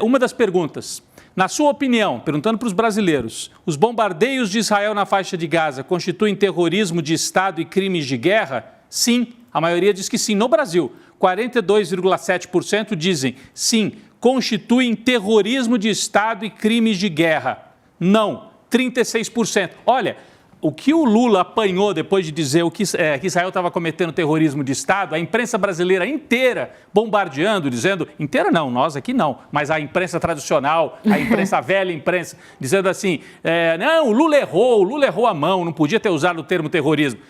uma das perguntas, na sua opinião, perguntando para os brasileiros, os bombardeios de Israel na faixa de Gaza constituem terrorismo de Estado e crimes de guerra? Sim, a maioria diz que sim. No Brasil, 42,7% dizem sim, constituem terrorismo de Estado e crimes de guerra. Não, 36%. Olha, o que o Lula apanhou depois de dizer que Israel estava cometendo terrorismo de Estado, a imprensa brasileira inteira bombardeando, dizendo, inteira não, nós aqui não, mas a imprensa tradicional, a imprensa, a velha imprensa, dizendo assim, não, o Lula errou a mão, não podia ter usado o termo terrorismo.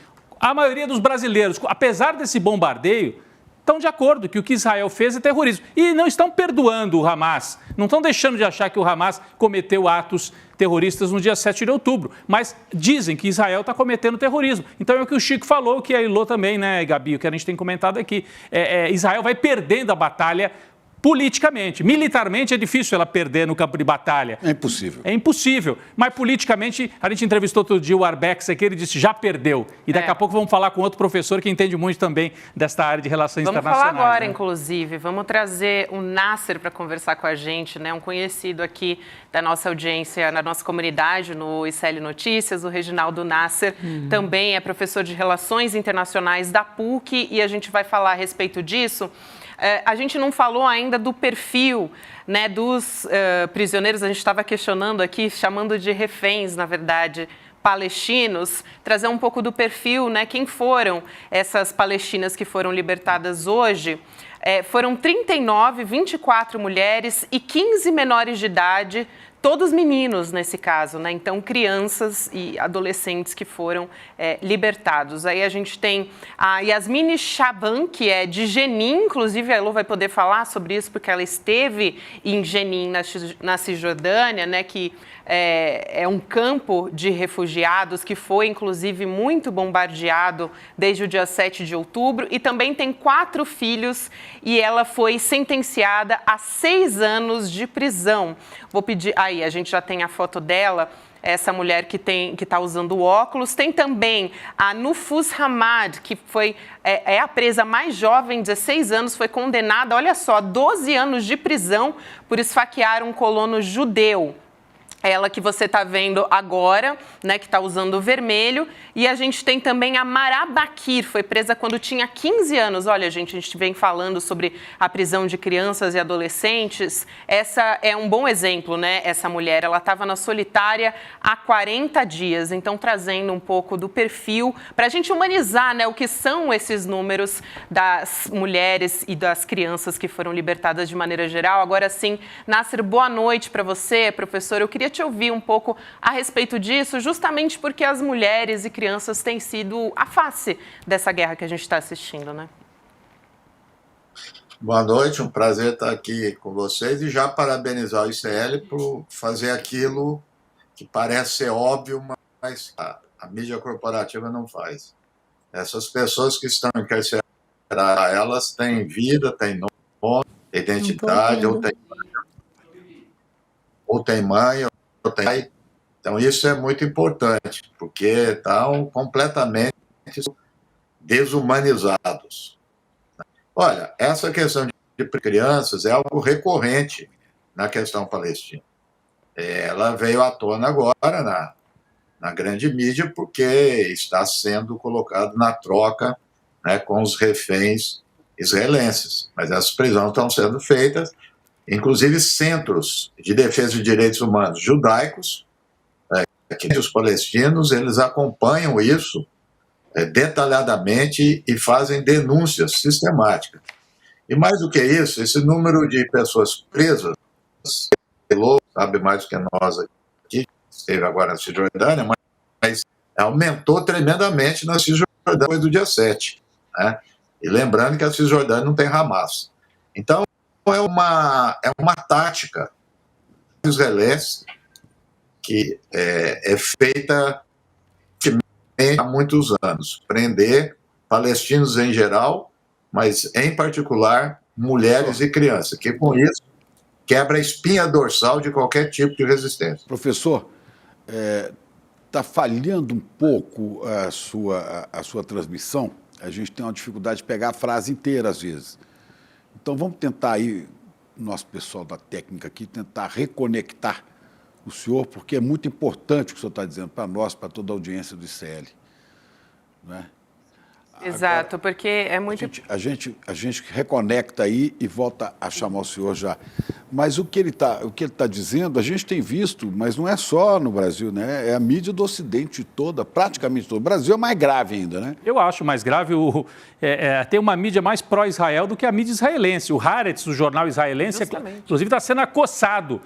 A maioria dos brasileiros, apesar desse bombardeio, estão de acordo que o que Israel fez é terrorismo. E não estão perdoando o Hamas, não estão deixando de achar que o Hamas cometeu atos terroristas no dia 7 de outubro, mas dizem que Israel está cometendo terrorismo. Então é o que o Chico falou, que a Elô também, né, Gabi, o que a gente tem comentado aqui. Israel vai perdendo a batalha politicamente. Militarmente é difícil ela perder no campo de batalha.
É impossível.
É impossível. Mas politicamente, a gente entrevistou outro dia o Arbex aqui, ele disse já perdeu. E daqui a pouco vamos falar com outro professor que entende muito também desta área de relações internacionais.
Vamos falar agora,
né?
Inclusive. Vamos trazer o Nasser para conversar com a gente, né? Um conhecido aqui da nossa audiência, na nossa comunidade, no ICL Notícias, o Reginaldo Nasser. Também é professor de Relações Internacionais da PUC e a gente vai falar a respeito disso. A gente não falou ainda do perfil, né, dos prisioneiros, a gente estava questionando aqui, chamando de reféns, na verdade, palestinos, trazer um pouco do perfil, né, quem foram essas palestinas que foram libertadas hoje. Foram 39, 24 mulheres e 15 menores de idade, todos meninos nesse caso, né? Então, crianças e adolescentes que foram libertados. Aí a gente tem a Yasmine Shaban, que é de Jenin, inclusive a Elô vai poder falar sobre isso, porque ela esteve em Jenin, na Cisjordânia, né? Que é um campo de refugiados que foi, inclusive, muito bombardeado desde o dia 7 de outubro. E também tem 4 filhos e ela foi sentenciada a 6 anos de prisão. Vou pedir... Aí, a gente já tem a foto dela, essa mulher que está usando óculos. Tem também a Nufus Hamad, que é a presa mais jovem, 16 anos, foi condenada, olha só, 12 anos de prisão por esfaquear um colono judeu. é ela que você está vendo agora, né, que está usando o vermelho. E a gente tem também a Mara Bakir, foi presa quando tinha 15 anos. Olha, gente, a gente vem falando sobre a prisão de crianças e adolescentes. Essa é um bom exemplo, né, essa mulher. Ela estava na solitária há 40 dias, então trazendo um pouco do perfil para a gente humanizar, né, o que são esses números das mulheres e das crianças que foram libertadas de maneira geral. Agora sim, Nasser, boa noite para você, professor. Eu queria te ouvir um pouco a respeito disso, justamente porque as mulheres e crianças têm sido a face dessa guerra que a gente está assistindo, né?
Boa noite, um prazer estar aqui com vocês e já parabenizar o ICL por fazer aquilo que parece ser óbvio, mas a mídia corporativa não faz. Essas pessoas que estão encarceradas, elas têm vida, têm nome, identidade, ou tem mãe, ou tem pai. Então isso é muito importante, porque estão completamente desumanizados. Olha, essa questão de crianças é algo recorrente na questão palestina. Ela veio à tona agora na grande mídia porque está sendo colocado na troca, né, com os reféns israelenses. Mas essas prisões estão sendo feitas, inclusive centros de defesa de direitos humanos judaicos, que os palestinos, eles acompanham isso detalhadamente e fazem denúncias sistemáticas. E mais do que isso, esse número de pessoas presas, sabe mais do que nós aqui, esteve agora na Cisjordânia, mas aumentou tremendamente na Cisjordânia depois do dia 7. Né? E lembrando que a Cisjordânia não tem Hamas. Então, é uma tática israelense que é feita há muitos anos. Prender palestinos em geral, mas, em particular, mulheres e crianças, que com isso quebra a espinha dorsal de qualquer tipo de resistência.
Professor, está falhando um pouco a sua transmissão. A gente tem uma dificuldade de pegar a frase inteira, às vezes. Então, vamos tentar aí, nosso pessoal da técnica aqui, tentar reconectar o senhor, porque é muito importante o que o senhor está dizendo para nós, para toda a audiência do ICL. Não é?
Exato, agora, porque é muito...
A gente reconecta aí e volta a chamar o senhor já. Mas o que ele tá dizendo, a gente tem visto, mas não é só no Brasil, né? É a mídia do Ocidente toda, praticamente toda. O Brasil é mais grave ainda, né?
Eu acho mais grave ter uma mídia mais pró-Israel do que a mídia israelense. O Haaretz, o jornal israelense, inclusive está sendo acossado,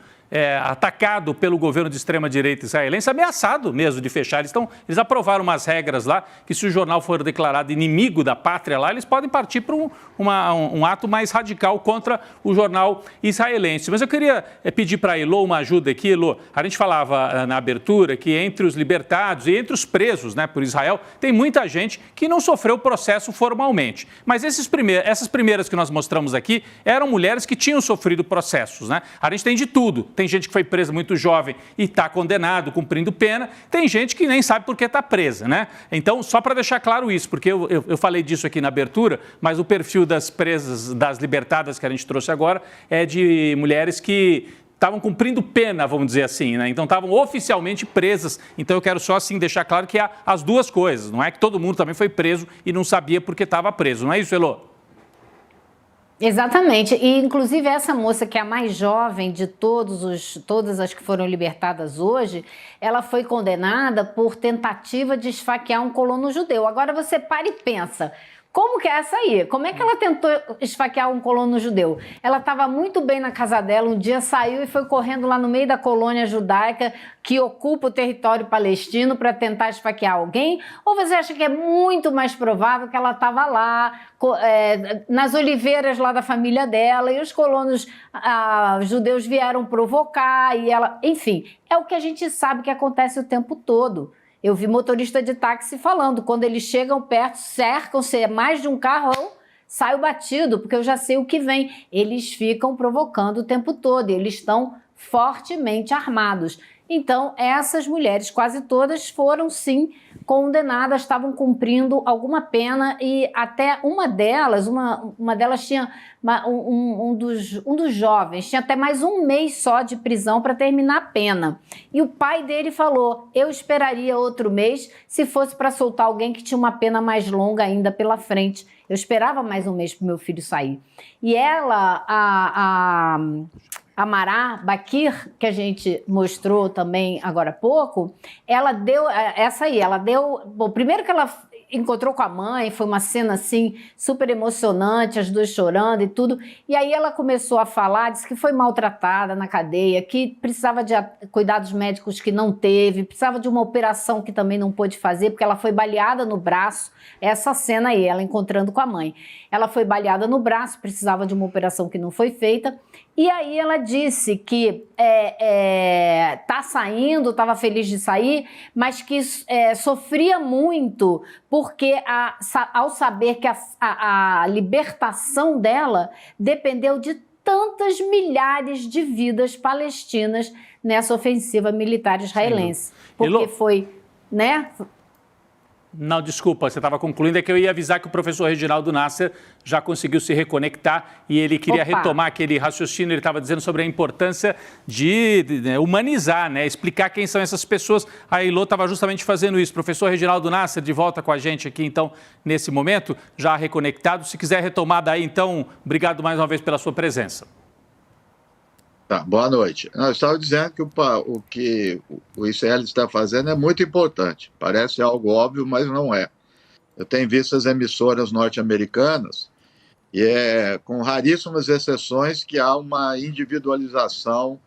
atacado pelo governo de extrema-direita israelense, ameaçado mesmo de fechar. Eles aprovaram umas regras lá que, se o jornal for declarado inimigo da pátria lá, eles podem partir para um ato mais radical contra o jornal israelense. Mas eu queria pedir para a Elô uma ajuda aqui. Elô, a gente falava na abertura que entre os libertados e entre os presos, né, por Israel, tem muita gente que não sofreu o processo formalmente. Mas essas primeiras que nós mostramos aqui eram mulheres que tinham sofrido processos, né? A gente tem de tudo. Tem gente que foi presa muito jovem e está condenado, cumprindo pena. Tem gente que nem sabe por que está presa, né? Então, só para deixar claro isso, porque eu falei disso aqui na abertura, mas o perfil das presas, das libertadas que a gente trouxe agora, é de mulheres que estavam cumprindo pena, vamos dizer assim, né? Então estavam oficialmente presas. Então eu quero só assim deixar claro que há as duas coisas. Não é que todo mundo também foi preso e não sabia por que estava preso. Não é isso, Elô?
Exatamente, e inclusive essa moça que é a mais jovem de todas as que foram libertadas hoje, ela foi condenada por tentativa de esfaquear um colono judeu. Agora você para e pensa, como que é essa aí? Como é que ela tentou esfaquear um colono judeu? Ela estava muito bem na casa dela, um dia saiu e foi correndo lá no meio da colônia judaica que ocupa o território palestino para tentar esfaquear alguém? Ou você acha que é muito mais provável que ela estava lá, nas oliveiras lá da família dela, e os colonos judeus vieram provocar, e ela... Enfim, é o que a gente sabe que acontece o tempo todo. Eu vi motorista de táxi falando, quando eles chegam perto, cercam-se mais de um carro, eu saio batido, porque eu já sei o que vem. Eles ficam provocando o tempo todo, e eles estão fortemente armados. Então, essas mulheres, quase todas, foram sim condenadas, estavam cumprindo alguma pena e até uma delas tinha um dos jovens, tinha até mais um mês só de prisão para terminar a pena. E o pai dele falou, eu esperaria outro mês se fosse para soltar alguém que tinha uma pena mais longa ainda pela frente. Eu esperava mais um mês para o meu filho sair. E ela, a Mará Bakir, que a gente mostrou também agora há pouco, ela deu, bom, primeiro que ela encontrou com a mãe, foi uma cena assim super emocionante, as duas chorando e tudo, e aí ela começou a falar, disse que foi maltratada na cadeia, que precisava de cuidados médicos que não teve, precisava de uma operação que também não pôde fazer, porque ela foi baleada no braço, essa cena aí, ela encontrando com a mãe. Ela foi baleada no braço, precisava de uma operação que não foi feita, e aí ela disse que tá saindo, estava feliz de sair, mas que sofria muito porque ao saber que a libertação dela dependeu de tantas milhares de vidas palestinas nessa ofensiva militar israelense. Porque foi, né?
Não, desculpa, você estava concluindo, é que eu ia avisar que o professor Reginaldo Nasser já conseguiu se reconectar e ele queria retomar aquele raciocínio, ele estava dizendo sobre a importância de humanizar, né, explicar quem são essas pessoas. A Ilô estava justamente fazendo isso. Professor Reginaldo Nasser, de volta com a gente aqui, então, nesse momento, já reconectado. Se quiser retomar daí, então, obrigado mais uma vez pela sua presença.
Tá, boa noite. Eu estava dizendo que o que o Israel está fazendo é muito importante. Parece algo óbvio, mas não é. Eu tenho visto as emissoras norte-americanas e com raríssimas exceções que há uma individualização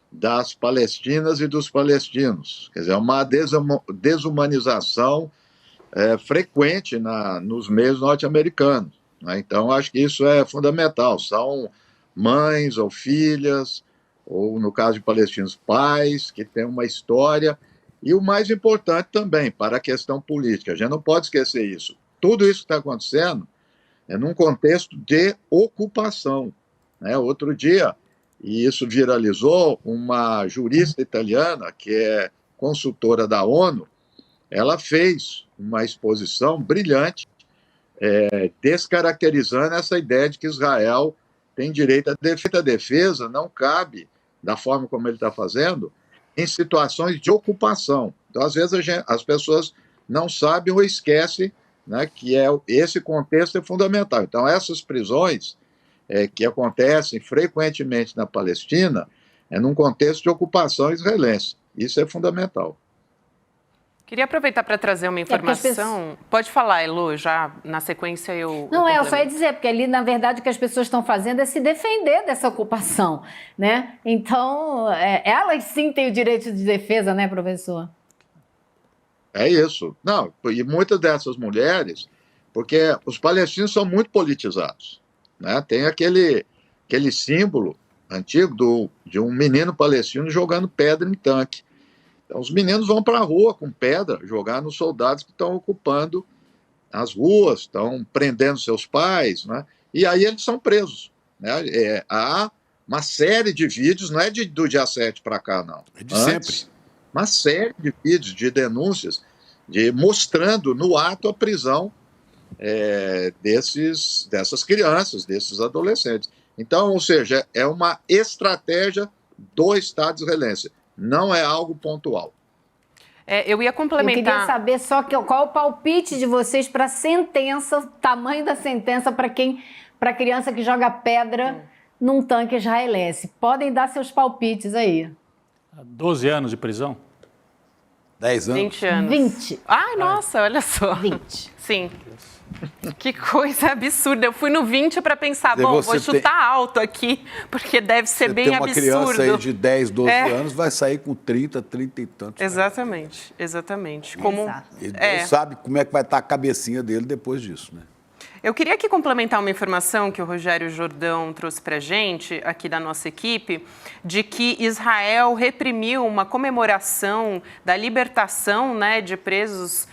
das palestinas e dos palestinos. Quer dizer, uma desumanização frequente nos meios norte-americanos, né? Então, acho que isso é fundamental. São mães ou filhas, ou no caso de palestinos, pais, que têm uma história, e o mais importante também, para a questão política, a gente não pode esquecer isso. Tudo isso que está acontecendo é num contexto de ocupação, né? Outro dia, e isso viralizou, uma jurista italiana, que é consultora da ONU, ela fez uma exposição brilhante, descaracterizando essa ideia de que Israel tem direito à defesa. A defesa não cabe, da forma como ele está fazendo, em situações de ocupação. Então, às vezes, as pessoas não sabem ou esquecem, né, que esse contexto é fundamental. Então, essas prisões que acontecem frequentemente na Palestina é num contexto de ocupação israelense. Isso é fundamental.
Queria aproveitar para trazer uma informação. Pode falar, Elô, já na sequência eu...
Não, eu só ia dizer, porque ali, na verdade, o que as pessoas estão fazendo é se defender dessa ocupação, né? Então, elas sim têm o direito de defesa, né, professor?
É isso. Não, e muitas dessas mulheres, porque os palestinos são muito politizados, né? Tem aquele símbolo antigo de um menino palestino jogando pedra em tanque. Então, os meninos vão para a rua com pedra, jogar nos soldados que estão ocupando as ruas, estão prendendo seus pais, né? E aí eles são presos, né? Há uma série de vídeos, não é do dia 7 para cá, não.
É de sempre.
Uma série de vídeos, de denúncias, mostrando no ato a prisão dessas crianças, desses adolescentes. Então, ou seja, é uma estratégia do Estado israelense. Não é algo pontual.
Eu ia complementar...
Eu queria saber só qual o palpite de vocês para a sentença, tamanho da sentença para a criança que joga pedra num tanque israelense. Podem dar seus palpites aí.
12 anos de prisão?
10 anos?
20 anos.
20.
Ai, nossa, olha só.
20.
Sim. Que coisa absurda. Eu fui no 20 para pensar, vou chutar alto aqui, porque deve ser bem absurdo.
Você tem uma criança aí de 10, 12 anos, vai sair com 30 e tantos.
Exatamente, exatamente.
E Deus sabe como é que vai estar a cabecinha dele depois disso, né?
Eu queria aqui complementar uma informação que o Rogério Jordão trouxe para a gente, aqui da nossa equipe, de que Israel reprimiu uma comemoração da libertação, né, de presos,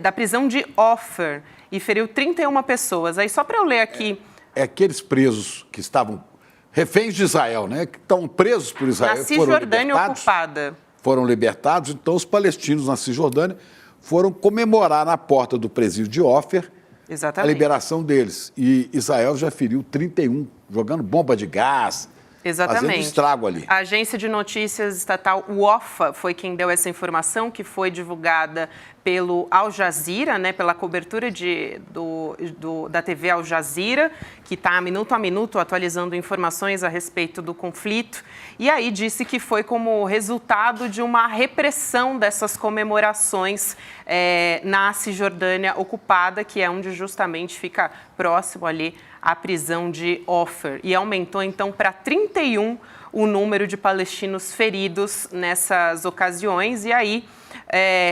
da prisão de Ofer, e feriu 31 pessoas. Aí só para eu ler aqui... aqueles presos que estavam reféns de Israel, né, que estão presos por Israel,
na Cisjordânia ocupada. foram libertados, então os palestinos na Cisjordânia foram comemorar na porta do presídio de Ofer a
Exatamente.
liberação deles. E Israel já feriu 31, jogando bomba de gás, fazendo estrago ali.
A agência de notícias estatal Wafa foi quem deu essa informação, que foi divulgada pelo Al Jazeera, né, pela cobertura da TV Al Jazeera, que está minuto a minuto atualizando informações a respeito do conflito. E aí disse que foi como resultado de uma repressão dessas comemorações na Cisjordânia ocupada, que é onde justamente fica próximo ali à prisão de Ofer. E aumentou então para 31 o número de palestinos feridos nessas ocasiões. E aí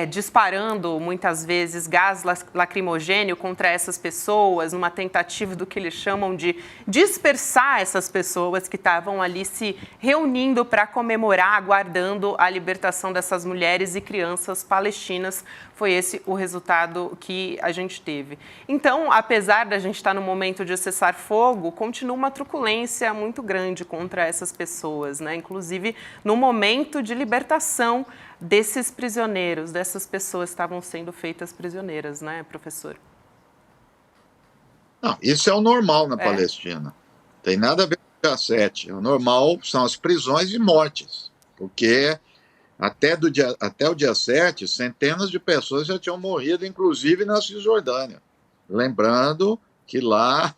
disparando muitas vezes gás lacrimogênio contra essas pessoas, numa tentativa do que eles chamam de dispersar essas pessoas que estavam ali se reunindo para comemorar, aguardando a libertação dessas mulheres e crianças palestinas. Foi esse o resultado que a gente teve. Então, apesar da gente estar no momento de cessar-fogo, continua uma truculência muito grande contra essas pessoas, né? Inclusive no momento de libertação desses prisioneiros, dessas pessoas que estavam sendo feitas prisioneiras, né, professor?
Não, isso é o normal na Palestina. Tem nada a ver com o dia 7. O normal são as prisões e mortes, porque até o dia 7, centenas de pessoas já tinham morrido, inclusive na Cisjordânia. Lembrando que lá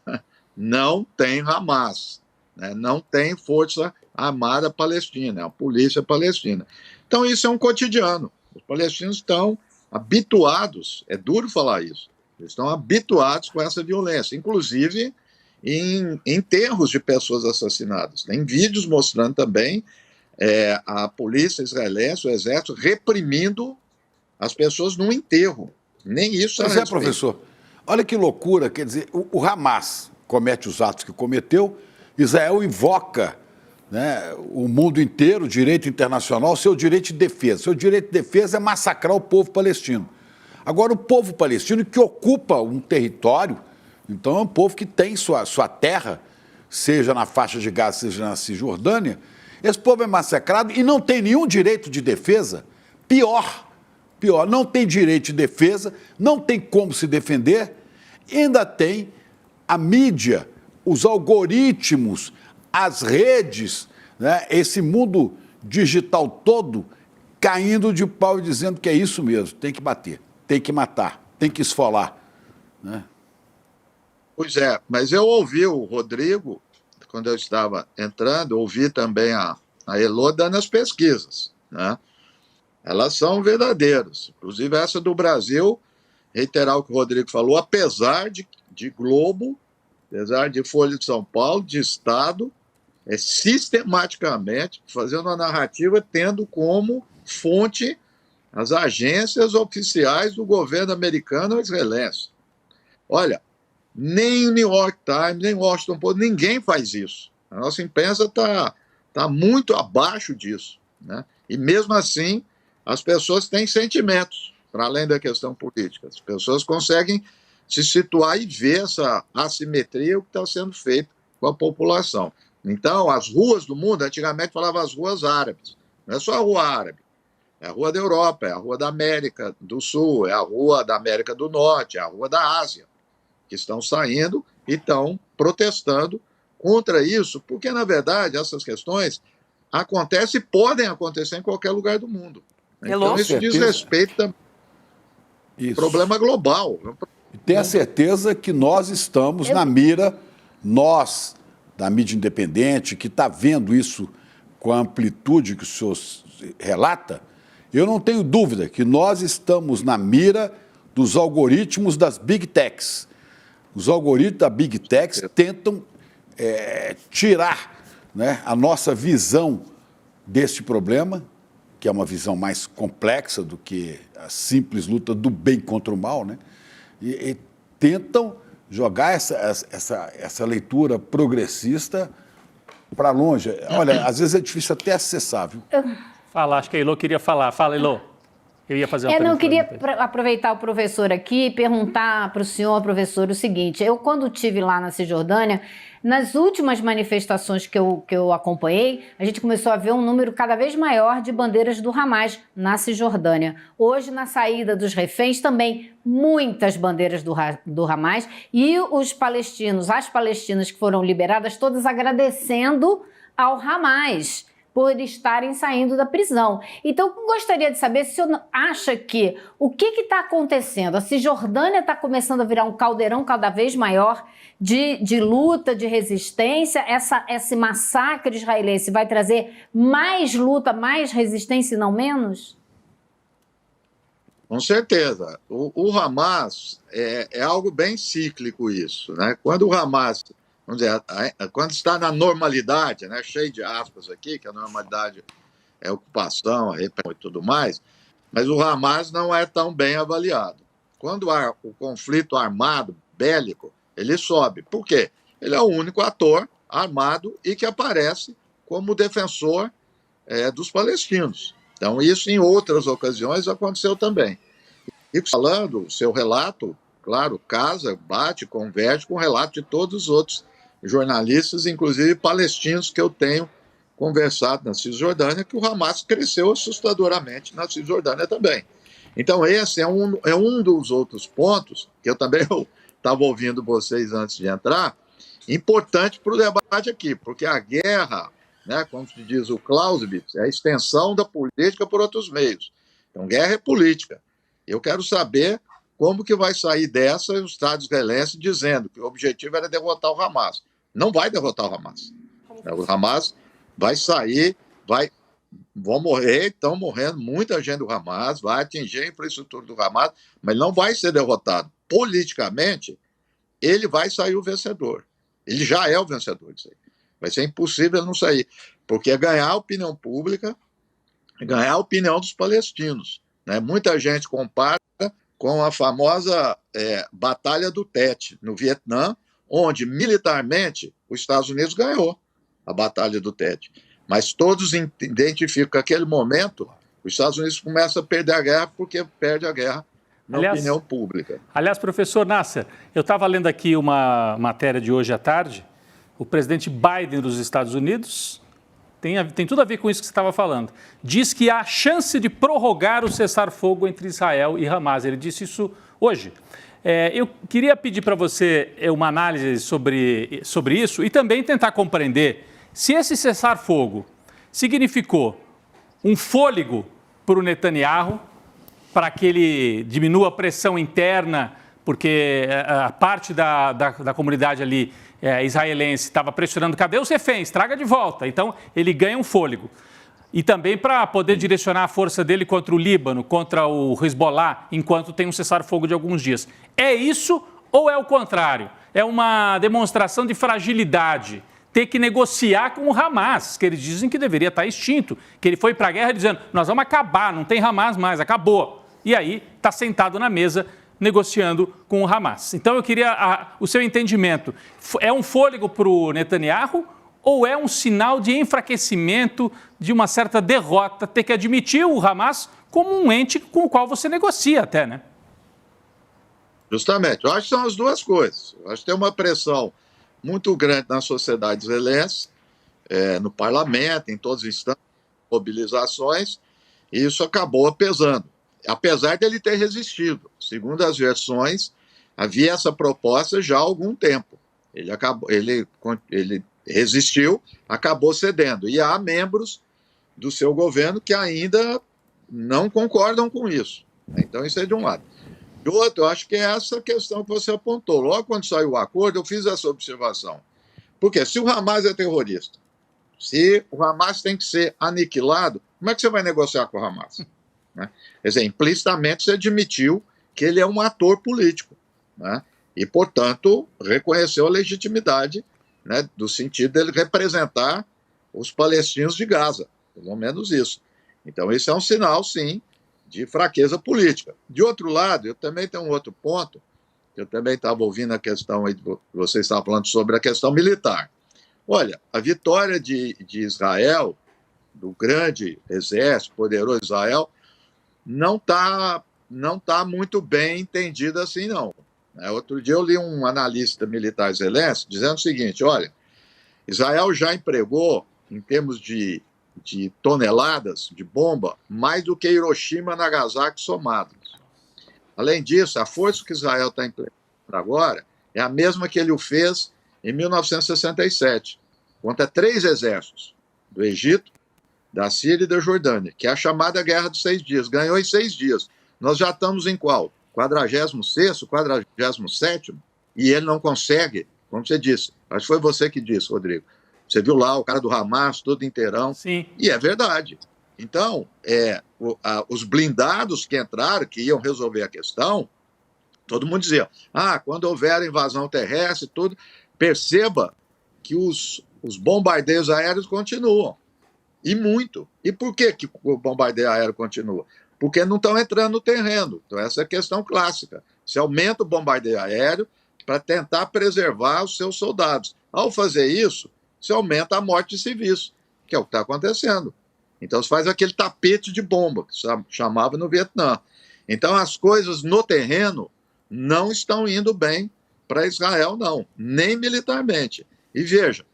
não tem Hamas, né? Não tem Força Armada Palestina, é a polícia palestina. Então isso é um cotidiano. Os palestinos estão habituados, é duro falar isso, eles estão habituados com essa violência, inclusive em enterros de pessoas assassinadas. Tem vídeos mostrando também a polícia israelense, o exército, reprimindo as pessoas num enterro. Nem isso
Pois é, professor. Olha que loucura, quer dizer, o Hamas comete os atos que cometeu, Israel invoca, né, o mundo inteiro, o direito internacional, seu direito de defesa. Seu direito de defesa é massacrar o povo palestino. Agora, o povo palestino que ocupa um território, então é um povo que tem sua terra, seja na faixa de Gaza, seja na Cisjordânia, esse povo é massacrado e não tem nenhum direito de defesa. Pior, não tem direito de defesa, não tem como se defender, ainda tem a mídia, os algoritmos, as redes, né, esse mundo digital todo caindo de pau e dizendo que é isso mesmo, tem que bater, tem que matar, tem que esfolar, né?
Pois é, mas eu ouvi o Rodrigo, quando eu estava entrando, ouvi também a Elô dando as pesquisas, né? Elas são verdadeiras, inclusive essa do Brasil, reiterar o que o Rodrigo falou, apesar de Globo, apesar de Folha de São Paulo, de Estado, sistematicamente fazendo a narrativa tendo como fonte as agências oficiais do governo americano ou israelense. Olha, nem o New York Times, nem o Washington Post, ninguém faz isso. A nossa imprensa está muito abaixo disso, né? E mesmo assim, as pessoas têm sentimentos, para além da questão política. As pessoas conseguem se situar e ver essa assimetria, o que está sendo feito com a população. Então, as ruas do mundo, antigamente falava as ruas árabes. Não é só a rua árabe. É a rua da Europa, é a rua da América do Sul, é a rua da América do Norte, é a rua da Ásia, que estão saindo e estão protestando contra isso, porque, na verdade, essas questões acontecem e podem acontecer em qualquer lugar do mundo. Então, isso diz respeito também ao problema global.
E tenha certeza que nós estamos na mira, nós, da mídia independente, que está vendo isso com a amplitude que o senhor relata, eu não tenho dúvida que nós estamos na mira dos algoritmos das Big Techs. Os algoritmos da Big Techs tentam tirar, né, a nossa visão deste problema, que é uma visão mais complexa do que a simples luta do bem contra o mal, né? E tentam jogar essa leitura progressista para longe. Olha, às vezes é difícil até acessar, viu?
Fala, acho que a Elô queria falar. Fala, Elô. Eu ia fazer uma pergunta.
Eu queria aproveitar o professor aqui e perguntar para o senhor, professor, o seguinte. Eu, quando estive lá na Cisjordânia, nas últimas manifestações que eu acompanhei, a gente começou a ver um número cada vez maior de bandeiras do Hamas na Cisjordânia. Hoje, na saída dos reféns, também muitas bandeiras do Hamas, e os palestinos, as palestinas que foram liberadas, todas agradecendo ao Hamas por estarem saindo da prisão. Então, eu gostaria de saber se o senhor acha que o que está acontecendo? A Cisjordânia está começando a virar um caldeirão cada vez maior de luta, de resistência. Esse massacre israelense vai trazer mais luta, mais resistência e não menos?
Com certeza. O Hamas é algo bem cíclico isso, né? Quando o Hamas, vamos dizer, quando está na normalidade, né, cheio de aspas aqui, que a normalidade é a ocupação, a repressão e tudo mais, mas o Hamas não é tão bem avaliado. Quando há o conflito armado, bélico, ele sobe. Por quê? Ele é o único ator armado e que aparece como defensor dos palestinos. Então, isso em outras ocasiões aconteceu também. E falando, o seu relato, claro, casa, bate, converge com o relato de todos os outros jornalistas, inclusive palestinos, que eu tenho conversado na Cisjordânia, que o Hamas cresceu assustadoramente na Cisjordânia também. Então, esse é um dos outros pontos, que eu também estava ouvindo vocês antes de entrar, importante para o debate aqui, porque a guerra, né, como se diz o Clausewitz, é a extensão da política por outros meios. Então, guerra é política. Eu quero saber como que vai sair dessa o Estado israelense dizendo que o objetivo era derrotar o Hamas. Não vai derrotar o Hamas. O Hamas vai sair, vão morrer, estão morrendo muita gente do Hamas, vai atingir a infraestrutura do Hamas, mas não vai ser derrotado. Politicamente, ele vai sair o vencedor. Ele já é o vencedor disso aí. Vai ser impossível ele não sair, porque é ganhar a opinião pública, ganhar a opinião dos palestinos, né? Muita gente compara com a famosa Batalha do Tet, no Vietnã, onde militarmente os Estados Unidos ganhou a Batalha do Tet. Mas todos identificam que naquele momento os Estados Unidos começam a perder a guerra porque perde a guerra na opinião pública.
Aliás, professor Nasser, eu estava lendo aqui uma matéria de hoje à tarde. O presidente Biden dos Estados Unidos, tem tudo a ver com isso que você estava falando, diz que há chance de prorrogar o cessar-fogo entre Israel e Hamas. Ele disse isso hoje. Eu queria pedir para você uma análise sobre isso e também tentar compreender se esse cessar-fogo significou um fôlego para o Netanyahu, para que ele diminua a pressão interna, porque a parte da comunidade ali israelense estava pressionando, cadê os reféns? Traga de volta. Então, ele ganha um fôlego. E também para poder direcionar a força dele contra o Líbano, contra o Hezbollah, enquanto tem um cessar-fogo de alguns dias. É isso ou é o contrário? É uma demonstração de fragilidade, ter que negociar com o Hamas, que eles dizem que deveria estar extinto, que ele foi para a guerra dizendo, nós vamos acabar, não tem Hamas mais, acabou. E aí está sentado na mesa negociando com o Hamas. Então eu queria o seu entendimento. É um fôlego para o Netanyahu ou é um sinal de enfraquecimento, de uma certa derrota, ter que admitir o Hamas como um ente com o qual você negocia até, né?
Justamente. Eu acho que são as duas coisas. Eu acho que tem uma pressão muito grande na sociedade israelense, no parlamento, em todos os instantes, mobilizações, e isso acabou pesando. Apesar de ele ter resistido. Segundo as versões, havia essa proposta já há algum tempo. Ele resistiu, acabou cedendo. E há membros do seu governo que ainda não concordam com isso. Então, isso é de um lado. Do outro, eu acho que é essa questão que você apontou. Logo quando saiu o acordo, eu fiz essa observação. Porque se o Hamas é terrorista, se o Hamas tem que ser aniquilado, como é que você vai negociar com o Hamas? Né? Quer dizer, implicitamente você admitiu que ele é um ator político, né? E, portanto, reconheceu a legitimidade, né, do sentido dele representar os palestinos de Gaza, pelo menos isso. Então, isso é um sinal, sim, de fraqueza política. De outro lado, eu também tenho um outro ponto, eu também estava ouvindo a questão, aí, você estava falando sobre a questão militar. Olha, a vitória de Israel, do grande exército, poderoso Israel, não tá muito bem entendida assim, não. Outro dia eu li um analista militar israelense dizendo o seguinte: olha, Israel já empregou, em termos de toneladas de bomba, mais do que Hiroshima e Nagasaki somados. Além disso, a força que Israel está empregando agora é a mesma que ele fez em 1967, contra 3 exércitos, do Egito, da Síria e da Jordânia, que é a chamada Guerra dos 6 Dias. Ganhou em 6 dias. Nós já estamos em qual? 46º, 47º, e ele não consegue, como você disse, acho que foi você que disse, Rodrigo, você viu lá o cara do Hamas todo inteirão,
Sim.
E é verdade. Então, os blindados que entraram, que iam resolver a questão, todo mundo dizia, quando houver invasão terrestre, tudo, perceba que os bombardeios aéreos continuam, e muito. E por que o bombardeio aéreo continua? Porque não estão entrando no terreno. Então, essa é a questão clássica. Você aumenta o bombardeio aéreo para tentar preservar os seus soldados. Ao fazer isso, você aumenta a morte de civis, que é o que está acontecendo. Então, você faz aquele tapete de bomba, que chamava no Vietnã. Então, as coisas no terreno não estão indo bem para Israel, não, nem militarmente. E veja,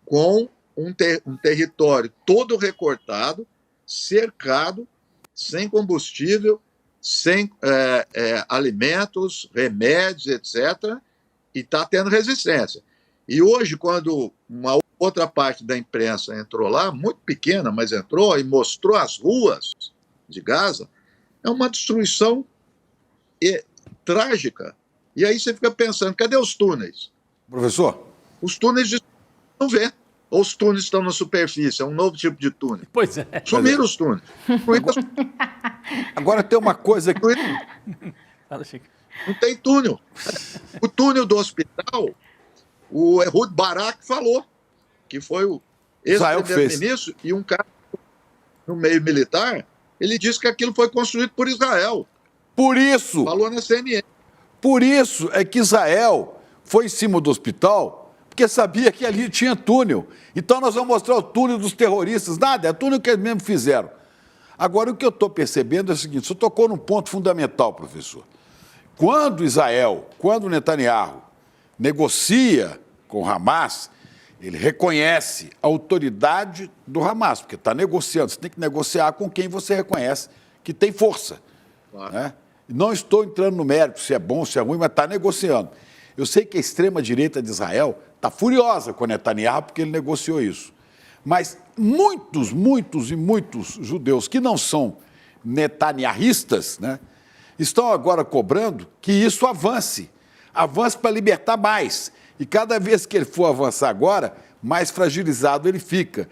com um território todo recortado, cercado, sem combustível, sem alimentos, remédios, etc., e está tendo resistência. E hoje, quando uma outra parte da imprensa entrou lá, muito pequena, mas entrou e mostrou as ruas de Gaza, é uma destruição trágica. E aí você fica pensando, cadê os túneis?
Professor?
Os túneis não vê. Ou os túneis estão na superfície, é um novo tipo de túnel.
Pois é.
Sumiram os túneis.
Agora tem uma coisa que...
Não tem túnel. O túnel do hospital, o Ehud Barak falou, que foi o ex-primeiro-ministro, e um cara no meio militar, ele disse que aquilo foi construído por Israel.
Por isso...
Falou na CNN.
Por isso é que Israel foi em cima do hospital, porque sabia que ali tinha túnel. Então nós vamos mostrar o túnel dos terroristas. Nada, é túnel que eles mesmos fizeram. Agora, o que eu estou percebendo é o seguinte, você tocou num ponto fundamental, professor. Quando o Netanyahu negocia com o Hamas, ele reconhece a autoridade do Hamas, porque está negociando. Você tem que negociar com quem você reconhece que tem força. Claro. Né? Não estou entrando no mérito se é bom, se é ruim, mas está negociando. Eu sei que a extrema-direita de Israel está furiosa com o Netanyahu porque ele negociou isso. Mas muitos judeus que não são netanyahistas, né, estão agora cobrando que isso avance para libertar mais. E cada vez que ele for avançar agora, mais fragilizado ele fica.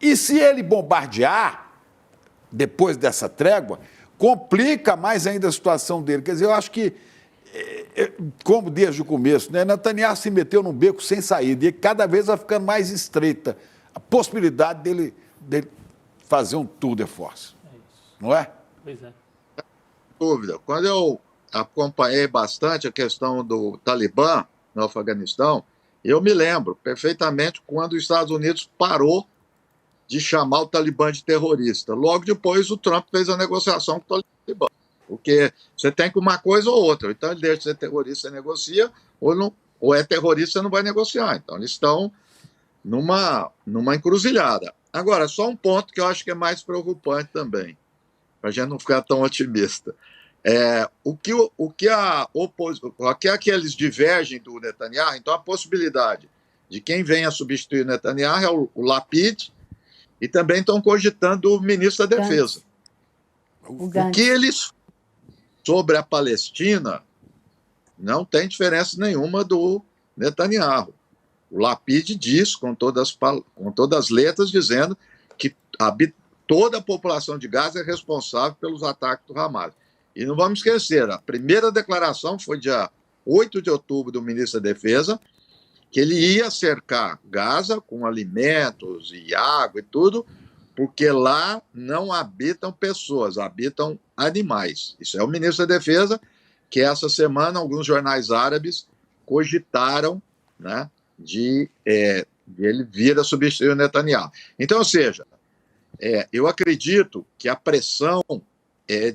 E se ele bombardear, depois dessa trégua, complica mais ainda a situação dele. Quer dizer, eu acho que, como desde o começo, né, Netanyahu se meteu num beco sem saída e cada vez vai ficando mais estreita a possibilidade dele fazer um tour de force. É isso. Não é?
Pois é.
Dúvida. Quando eu acompanhei bastante a questão do Talibã no Afeganistão, eu me lembro perfeitamente quando os Estados Unidos parou de chamar o Talibã de terrorista. Logo depois, o Trump fez a negociação com o Talibã. Porque você tem que uma coisa ou outra. Então, ele deixa de ser terrorista, você negocia, ou é terrorista, você não vai negociar. Então, eles estão numa encruzilhada. Agora, só um ponto que eu acho que é mais preocupante também, para a gente não ficar tão otimista. O que aqueles divergem do Netanyahu, então a possibilidade de quem venha substituir o Netanyahu é o Lapid, e também estão cogitando o ministro da Defesa. O que eles sobre a Palestina não tem diferença nenhuma do Netanyahu. O Lapid diz, com todas as letras, dizendo que toda a população de Gaza é responsável pelos ataques do Hamas. E não vamos esquecer, a primeira declaração foi dia 8 de outubro do ministro da Defesa, que ele ia cercar Gaza com alimentos e água e tudo, porque lá não habitam pessoas, habitam animais. Isso é o ministro da Defesa, que essa semana alguns jornais árabes cogitaram, né, de ele vir a substituir o Netanyahu. Então, ou seja, eu acredito que a pressão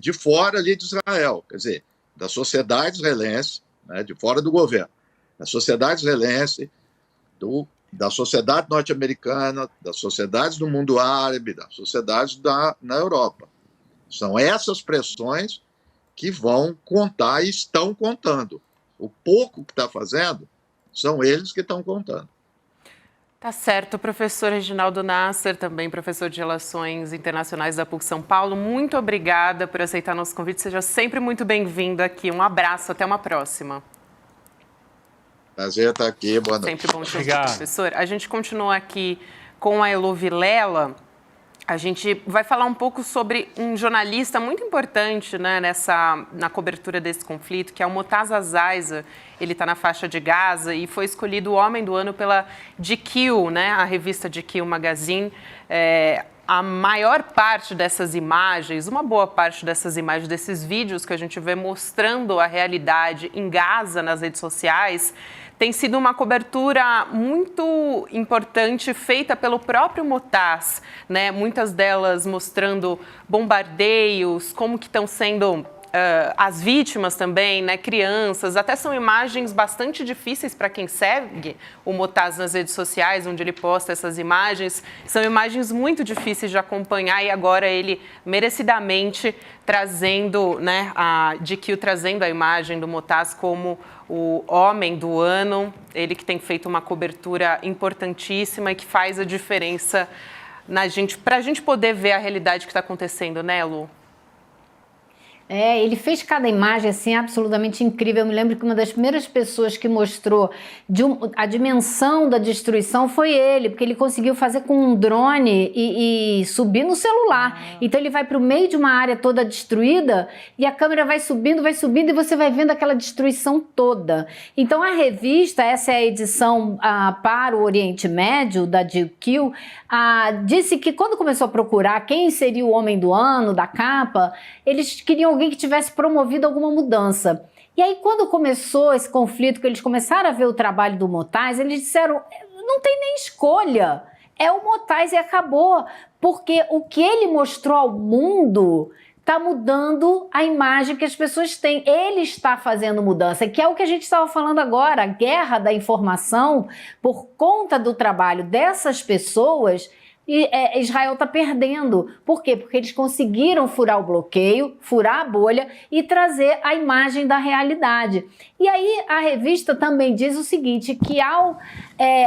de fora ali de Israel, quer dizer, da sociedade israelense, né, de fora do governo, da sociedade israelense, da sociedade norte-americana, das sociedades do mundo árabe, das sociedades na Europa. São essas pressões que vão contar e estão contando. O pouco que está fazendo, são eles que estão contando.
Tá certo, professor Reginaldo Nasser, também professor de Relações Internacionais da PUC São Paulo. Muito obrigada por aceitar nosso convite. Seja sempre muito bem-vindo aqui. Um abraço, até uma próxima.
Prazer estar aqui, boa noite.
Sempre bom te ouvir, professor. A gente continua aqui com a Elo Vilela. A gente vai falar um pouco sobre um jornalista muito importante, né, na cobertura desse conflito, que é o Motaz Zaiza. Ele está na faixa de Gaza e foi escolhido o Homem do Ano pela GQ, né, a revista GQ Magazine. A maior parte dessas imagens, uma boa parte dessas imagens, desses vídeos que a gente vê mostrando a realidade em Gaza nas redes sociais, tem sido uma cobertura muito importante feita pelo próprio Motaz, né? Muitas delas mostrando bombardeios, como que estão sendo as vítimas também, né? Crianças, até são imagens bastante difíceis para quem segue o Motaz nas redes sociais, onde ele posta essas imagens. São imagens muito difíceis de acompanhar e agora ele merecidamente trazendo, né, a GQ trazendo a imagem do Motaz como o Homem do Ano, ele que tem feito uma cobertura importantíssima e que faz a diferença para a gente poder ver a realidade que está acontecendo, né, Lu?
Ele fez cada imagem assim absolutamente incrível. Eu me lembro que uma das primeiras pessoas que mostrou a dimensão da destruição foi ele, porque ele conseguiu fazer com um drone e subir no celular. Então ele vai para o meio de uma área toda destruída e a câmera vai subindo e você vai vendo aquela destruição toda. Então a revista, essa é a edição para o Oriente Médio da GQ, disse que quando começou a procurar quem seria o Homem do Ano da capa, eles queriam alguém que tivesse promovido alguma mudança. E aí, quando começou esse conflito, que eles começaram a ver o trabalho do Motaz, eles disseram, não tem nem escolha, é o Motaz e acabou, porque o que ele mostrou ao mundo está mudando a imagem que as pessoas têm. Ele está fazendo mudança, que é o que a gente estava falando agora, a guerra da informação, por conta do trabalho dessas pessoas. E Israel está perdendo. Por quê? Porque eles conseguiram furar o bloqueio, furar a bolha e trazer a imagem da realidade. E aí a revista também diz o seguinte, que ao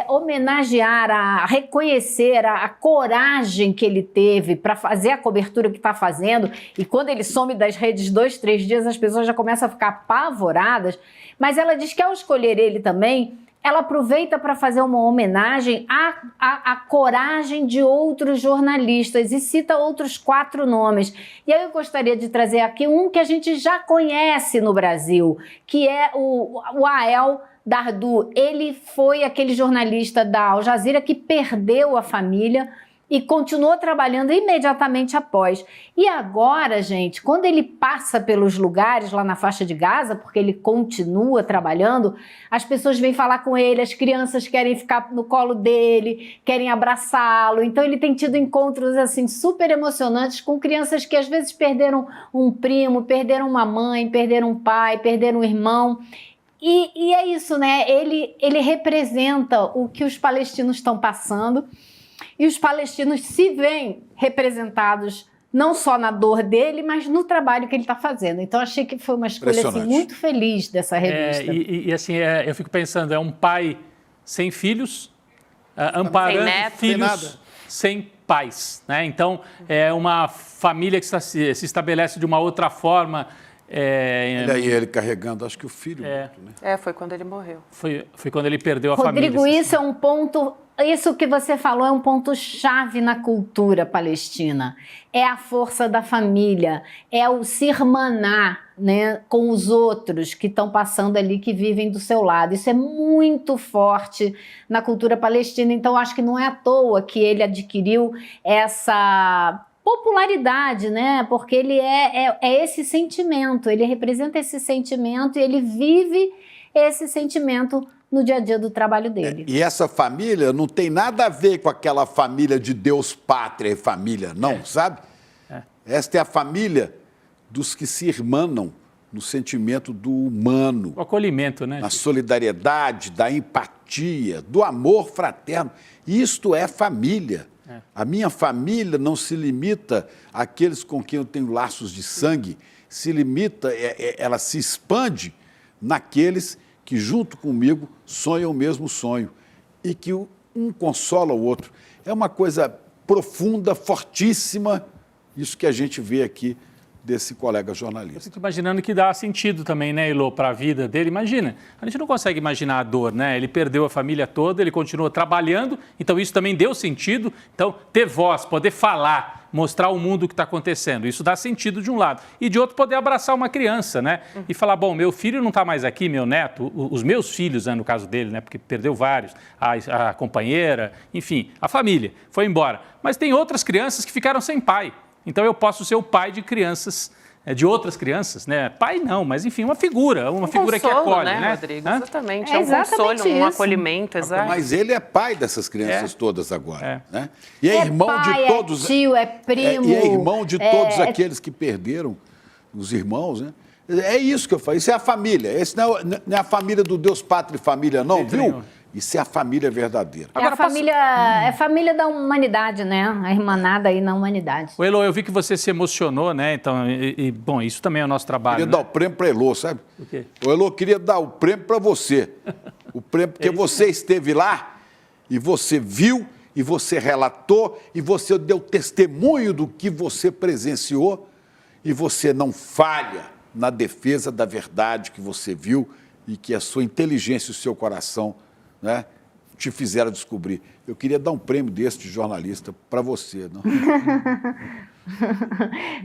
homenagear, reconhecer a coragem que ele teve para fazer a cobertura que está fazendo, e quando ele some das redes 2, 3 dias, as pessoas já começam a ficar apavoradas, mas ela diz que ao escolher ele também, ela aproveita para fazer uma homenagem à coragem de outros jornalistas e cita outros 4 nomes. E aí eu gostaria de trazer aqui um que a gente já conhece no Brasil, que é o Wael Dardu. Ele foi aquele jornalista da Al Jazeera que perdeu a família e continuou trabalhando imediatamente após. E agora, gente, quando ele passa pelos lugares lá na faixa de Gaza, porque ele continua trabalhando, as pessoas vêm falar com ele, as crianças querem ficar no colo dele, querem abraçá-lo. Então ele tem tido encontros assim super emocionantes com crianças que às vezes perderam um primo, perderam uma mãe, perderam um pai, perderam um irmão. E é isso, né? Ele representa o que os palestinos estão passando. E os palestinos se veem representados não só na dor dele, mas no trabalho que ele está fazendo. Então, achei que foi uma escolha assim, muito feliz dessa revista.
Assim, eu fico pensando, é um pai sem filhos, amparando filhos sem pais, né? Então, é uma família que se estabelece de uma outra forma.
Ele carregando, acho que o filho. Muito, né?
Foi quando ele morreu.
Foi quando ele perdeu a família.
Rodrigo, isso é um ponto... Isso que você falou é um ponto-chave na cultura palestina. É a força da família, é o se irmanar, né, com os outros que estão passando ali, que vivem do seu lado. Isso é muito forte na cultura palestina. Então, acho que não é à toa que ele adquiriu essa popularidade, né? Porque ele é esse sentimento, ele representa esse sentimento e ele vive esse sentimento no dia a dia do trabalho dele.
E essa família não tem nada a ver com aquela família de Deus, pátria e família, não, sabe? Esta é a família dos que se irmanam no sentimento do humano,
O acolhimento, né?
na solidariedade, da empatia, do amor fraterno. Isto é família. A minha família não se limita àqueles com quem eu tenho laços de sangue, ela se expande naqueles que, junto comigo, sonham o mesmo sonho e que um consola o outro. É uma coisa profunda, fortíssima, isso que a gente vê aqui desse colega jornalista.
Eu fico imaginando que dá sentido também, né, Elô, para a vida dele. Imagina, a gente não consegue imaginar a dor, né? Ele perdeu a família toda, ele continua trabalhando, então isso também deu sentido. Então, ter voz, poder falar, mostrar ao mundo o que está acontecendo, isso dá sentido de um lado. E de outro, poder abraçar uma criança, né? E falar, bom, meu filho não está mais aqui, meu neto, os meus filhos, né, no caso dele, né, porque perdeu vários, a companheira, enfim, a família foi embora. Mas tem outras crianças que ficaram sem pai. Então, eu posso ser o pai de crianças, de outras crianças, né? Pai não, mas enfim, uma figura
consolo,
que acolhe, né?
Rodrigo? Exatamente,
É
um
exatamente
consolo, um
isso.
acolhimento, exato.
Mas ele é pai dessas crianças todas agora. Né? E
É
irmão
pai,
de todos.
é tio, é primo.
E é irmão de todos aqueles que perderam os irmãos, né? É isso que eu falo. Isso é a família. Esse não é a família do Deus, Pátria e Família, não, viu? Isso é a família verdadeira.
Agora, é família da humanidade, né? A irmanada aí na humanidade.
O Elô, eu vi que você se emocionou, né? Então, bom, isso também é o nosso trabalho.
Queria dar o prêmio para Elô, sabe?
O quê?
O Elô queria dar o prêmio para você. O prêmio porque você esteve lá e você viu e você relatou e você deu testemunho do que você presenciou e você não falha na defesa da verdade que você viu e que a sua inteligência e o seu coração, né, te fizeram descobrir. Eu queria dar um prêmio desse de jornalista para você. Não?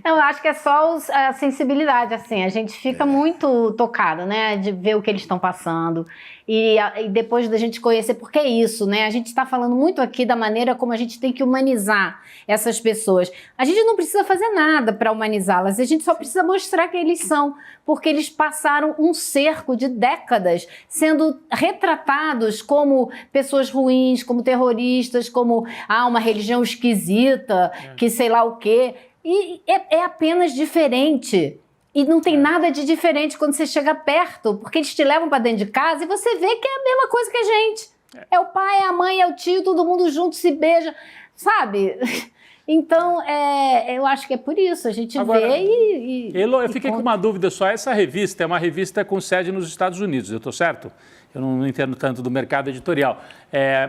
Eu acho que é só a sensibilidade, assim, a gente fica muito tocado, né, de ver o que eles estão passando e depois da gente conhecer, porque é isso, né, a gente está falando muito aqui da maneira como a gente tem que humanizar essas pessoas. A gente não precisa fazer nada para humanizá-las, a gente só precisa mostrar que eles são, porque eles passaram um cerco de décadas sendo retratados como pessoas ruins, como terroristas, como uma religião esquisita, que sei lá o quê. E é apenas diferente. E não tem nada de diferente quando você chega perto, porque eles te levam para dentro de casa e você vê que é a mesma coisa que a gente. É o pai, é a mãe, é o tio, todo mundo junto se beija, sabe? Então, eu acho que é por isso, a gente vê e
Elô, eu fiquei com uma dúvida só. Essa revista é uma revista com sede nos Estados Unidos, eu estou certo? Eu não entendo tanto do mercado editorial.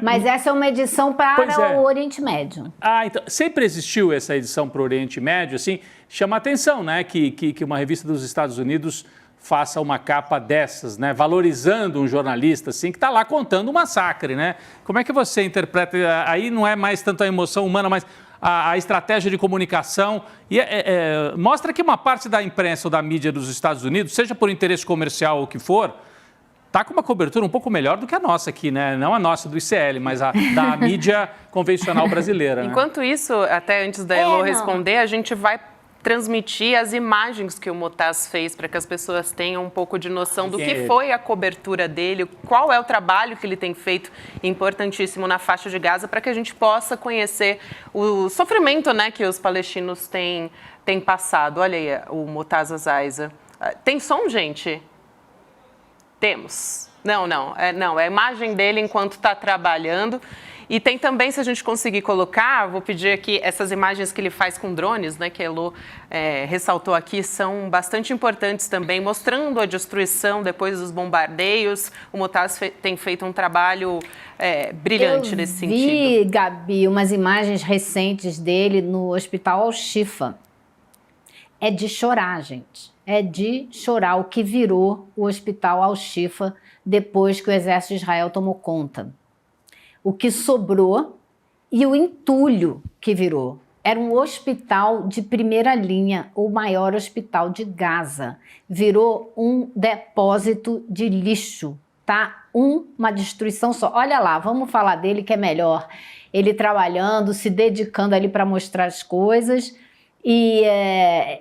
Mas essa é uma edição para o Oriente Médio.
Então, sempre existiu essa edição para o Oriente Médio, assim, chama a atenção, né, que uma revista dos Estados Unidos faça uma capa dessas, né, valorizando um jornalista, assim, que está lá contando um massacre, né? Como é que você interpreta? Aí não é mais tanto a emoção humana, mas a estratégia de comunicação. E mostra que uma parte da imprensa ou da mídia dos Estados Unidos, seja por interesse comercial ou o que for, está com uma cobertura um pouco melhor do que a nossa aqui, né? Não a nossa do ICL, mas a da mídia convencional brasileira.
Enquanto isso, até antes da Elô responder, a gente vai transmitir as imagens que o Motaz fez para que as pessoas tenham um pouco de noção do que foi a cobertura dele, qual é o trabalho que ele tem feito importantíssimo na faixa de Gaza, para que a gente possa conhecer o sofrimento, né, que os palestinos têm passado. Olha aí o Motaz Azaiza. Tem som, gente? Temos. Não, é a imagem dele enquanto está trabalhando. E tem também, se a gente conseguir colocar, vou pedir aqui, essas imagens que ele faz com drones, né, que a Elô ressaltou aqui, são bastante importantes também, mostrando a destruição depois dos bombardeios. O Motaz tem feito um trabalho brilhante nesse sentido.
Eu vi, Gabi, umas imagens recentes dele no Hospital Al-Shifa. É de chorar, gente. É de chorar o que virou o Hospital Al-Shifa depois que o exército de Israel tomou conta. O que sobrou e o entulho que virou. Era um hospital de primeira linha, o maior hospital de Gaza. Virou um depósito de lixo, tá? Uma destruição só. Olha lá, vamos falar dele que é melhor. Ele trabalhando, se dedicando ali para mostrar as coisas E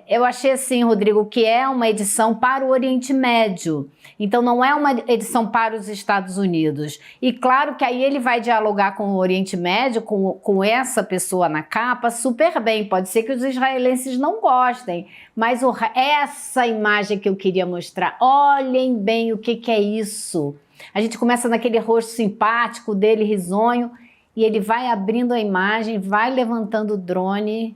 eu achei assim, Rodrigo, que é uma edição para o Oriente Médio. Então, não é uma edição para os Estados Unidos. E claro que aí ele vai dialogar com o Oriente Médio, com essa pessoa na capa, super bem. Pode ser que os israelenses não gostem, mas essa imagem que eu queria mostrar, olhem bem o que é isso. A gente começa naquele rosto simpático dele, risonho, e ele vai abrindo a imagem, vai levantando o drone.